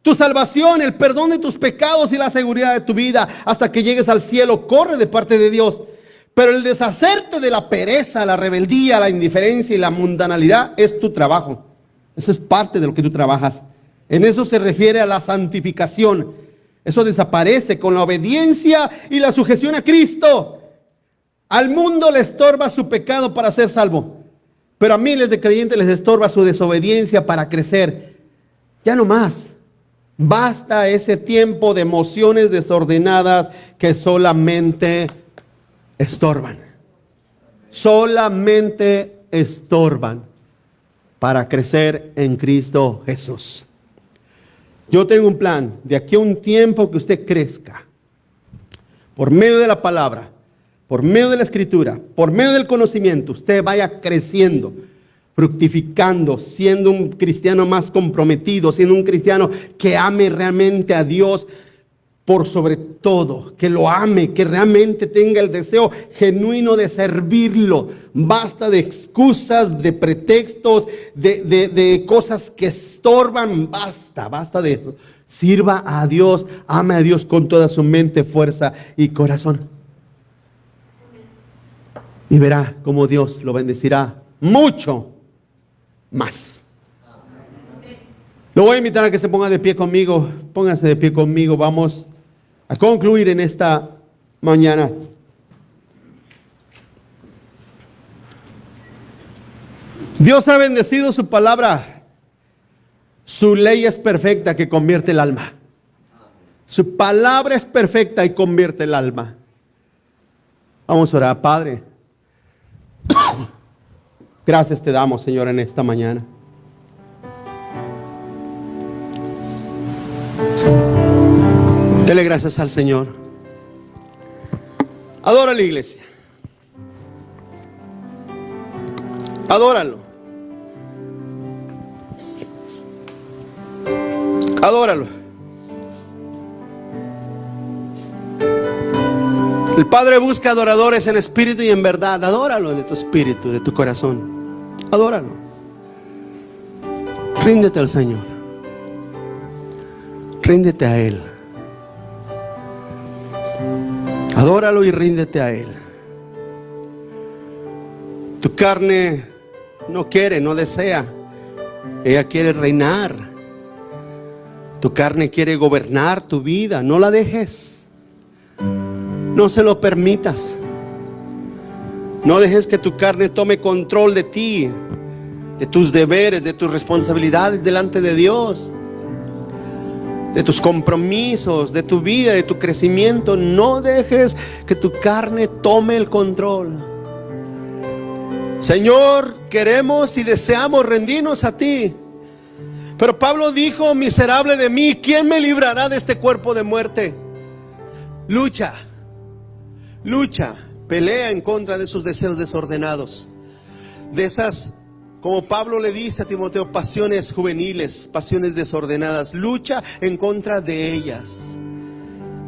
Tu salvación, el perdón de tus pecados y la seguridad de tu vida hasta que llegues al cielo corre de parte de Dios. Pero el deshacerte de la pereza, la rebeldía, la indiferencia y la mundanalidad es tu trabajo. Eso es parte de lo que tú trabajas. En eso se refiere a la santificación. Eso desaparece con la obediencia y la sujeción a Cristo. Al mundo le estorba su pecado para ser salvo, pero a miles de creyentes les estorba su desobediencia para crecer. Ya no más. Basta ese tiempo de emociones desordenadas que solamente estorban. Solamente estorban para crecer en Cristo Jesús. Yo tengo un plan de aquí a un tiempo que usted crezca por medio de la palabra, por medio de la escritura, por medio del conocimiento. Usted vaya creciendo, fructificando, siendo un cristiano más comprometido, siendo un cristiano que ame realmente a Dios por sobre todo, que lo ame, que realmente tenga el deseo genuino de servirlo. Basta de excusas, de pretextos, de cosas que estorban. Basta de eso. Sirva a Dios, ame a Dios con toda su mente, fuerza y corazón. Y verá cómo Dios lo bendecirá mucho más. Lo voy a invitar a que se ponga de pie conmigo. Póngase de pie conmigo. Vamos a concluir en esta mañana. Dios ha bendecido su palabra. Su ley es perfecta que convierte el alma. Su palabra es perfecta y convierte el alma. Vamos a orar, Padre. Gracias te damos, Señor, en esta mañana. Dele gracias al Señor. Adora a la iglesia. Adóralo. Adóralo. El Padre busca adoradores en espíritu y en verdad. Adóralo de tu espíritu, de tu corazón. Adóralo. Ríndete al Señor. Ríndete a Él. Adóralo y ríndete a Él. Tu carne no quiere, no desea. Ella quiere reinar. Tu carne quiere gobernar tu vida. No la dejes. No se lo permitas. No dejes que tu carne tome control de ti, de tus deberes, de tus responsabilidades delante de Dios, de tus compromisos, de tu vida, de tu crecimiento. No dejes que tu carne tome el control. Señor, queremos y deseamos rendirnos a ti. Pero Pablo dijo: miserable de mí, ¿quién me librará de este cuerpo de muerte? Lucha, pelea en contra de sus deseos desordenados, de esas, como Pablo le dice a Timoteo, pasiones juveniles, pasiones desordenadas. Lucha en contra de ellas.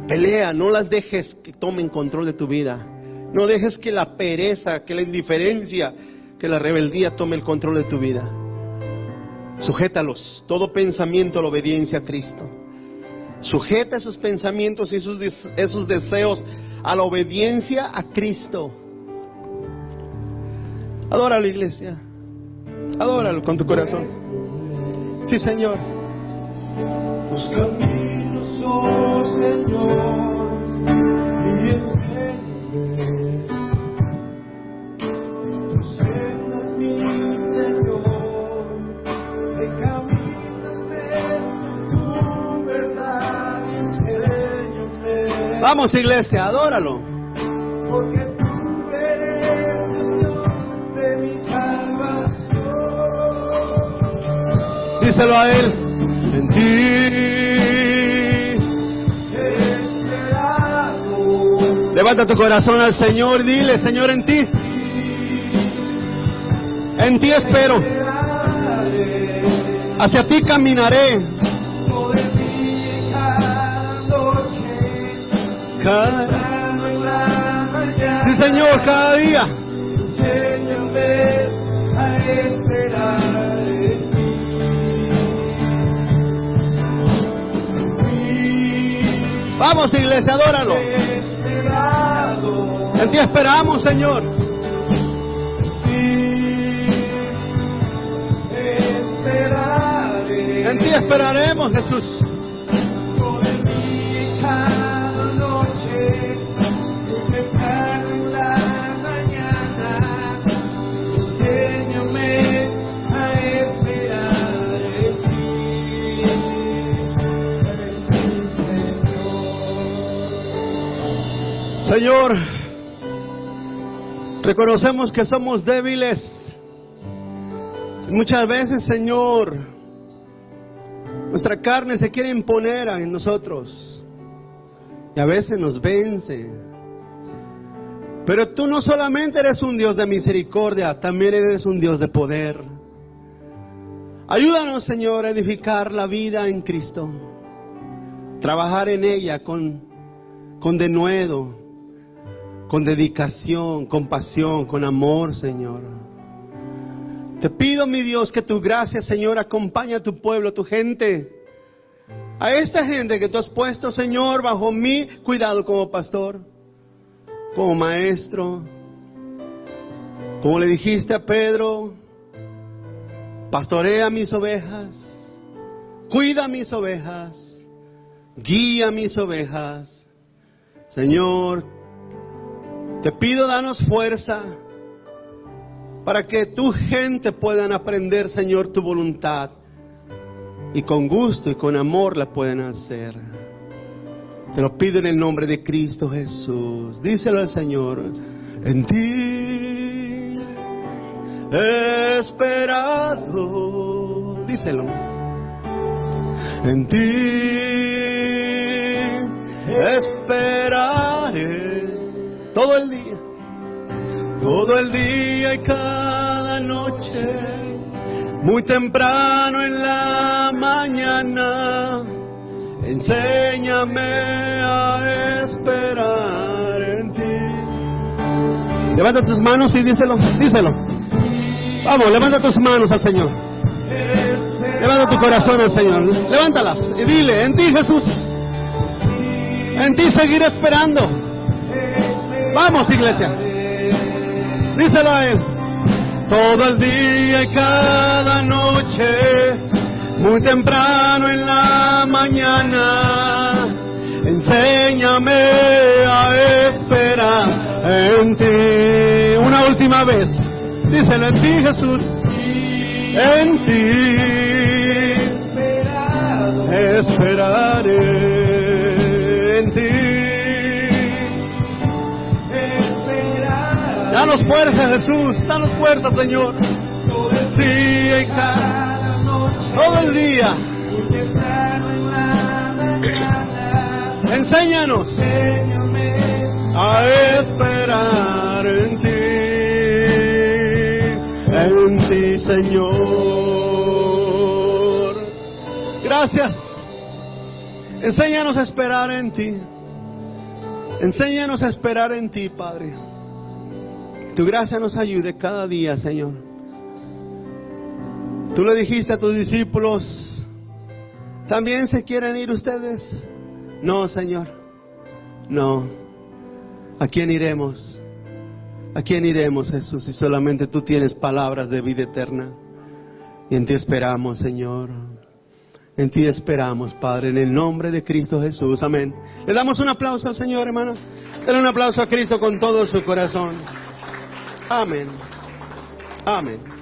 Pelea, no las dejes que tomen control de tu vida. No dejes que la pereza, que la indiferencia, que la rebeldía tome el control de tu vida. Sujétalos, todo pensamiento a la obediencia a Cristo. Sujeta esos pensamientos y esos deseos a la obediencia a Cristo. Adora a la iglesia. Adóralo con tu corazón. Sí, Señor. Los caminos oh Señor, y enséñame tus sendas, mi Señor, encamíname tu verdad, enséñame. Vamos, iglesia, adóralo. Porque tú eres el Dios de mi salvación. Díselo a Él. En ti esperado. levanta tu corazón al Señor. Dile, Señor, en ti espero. Hacia ti caminaré. Sí, Señor, cada día. Enséñame a esperar en ti. Vamos, iglesia, adóralo. Esperado. En ti esperamos, Señor. Esperaré. En ti esperaremos, Jesús. Por mí cada noche, temprano en la mañana, enséñame a esperar en ti, Señor, reconocemos que somos débiles. Muchas veces, Señor, nuestra carne se quiere imponer en nosotros y a veces nos vence. Pero tú no solamente eres un Dios de misericordia, también eres un Dios de poder. Ayúdanos, Señor, a edificar la vida en Cristo, trabajar en ella con denuedo, con dedicación, con pasión, con amor, Señor. Te pido, mi Dios, que tu gracia, Señor, acompañe a tu pueblo, a tu gente, a esta gente que tú has puesto, Señor, bajo mi cuidado como pastor, como maestro. Como le dijiste a Pedro, pastorea mis ovejas, cuida mis ovejas, guía mis ovejas. Señor, te pido, danos fuerza para que tu gente puedan aprender, Señor, tu voluntad, y con gusto y con amor la puedan hacer. Te lo pido en el nombre de Cristo Jesús. Díselo al Señor. En ti he esperado. Díselo. En ti esperaré todo el día. Todo el día y cada noche, muy temprano en la mañana, enséñame a esperar en ti. Levanta tus manos y díselo, díselo. Vamos, levanta tus manos al Señor. Levanta tu corazón al Señor. Levántalas y dile, en ti, Jesús. En ti seguiré esperando. Vamos, iglesia. Díselo a Él. Todo el día y cada noche, muy temprano en la mañana, enséñame a esperar en ti. Una última vez. Díselo, en ti, Jesús. En ti esperaré. En ti. Danos fuerza, Jesús, danos fuerza, Señor. Todo el día y cada noche, todo el día. Enséñanos a esperar en ti, Señor. Gracias. Enséñanos a esperar en ti. Enséñanos a esperar en ti, Padre. Tu gracia nos ayude cada día, Señor. Tú le dijiste a tus discípulos, ¿también se quieren ir ustedes? No, Señor. No. ¿A quién iremos? ¿A quién iremos, Jesús? Si solamente tú tienes palabras de vida eterna. Y en ti esperamos, Señor. En ti esperamos, Padre, en el nombre de Cristo Jesús. Amén. Le damos un aplauso al Señor, hermano. Dale un aplauso a Cristo con todo su corazón. Amén. Amén.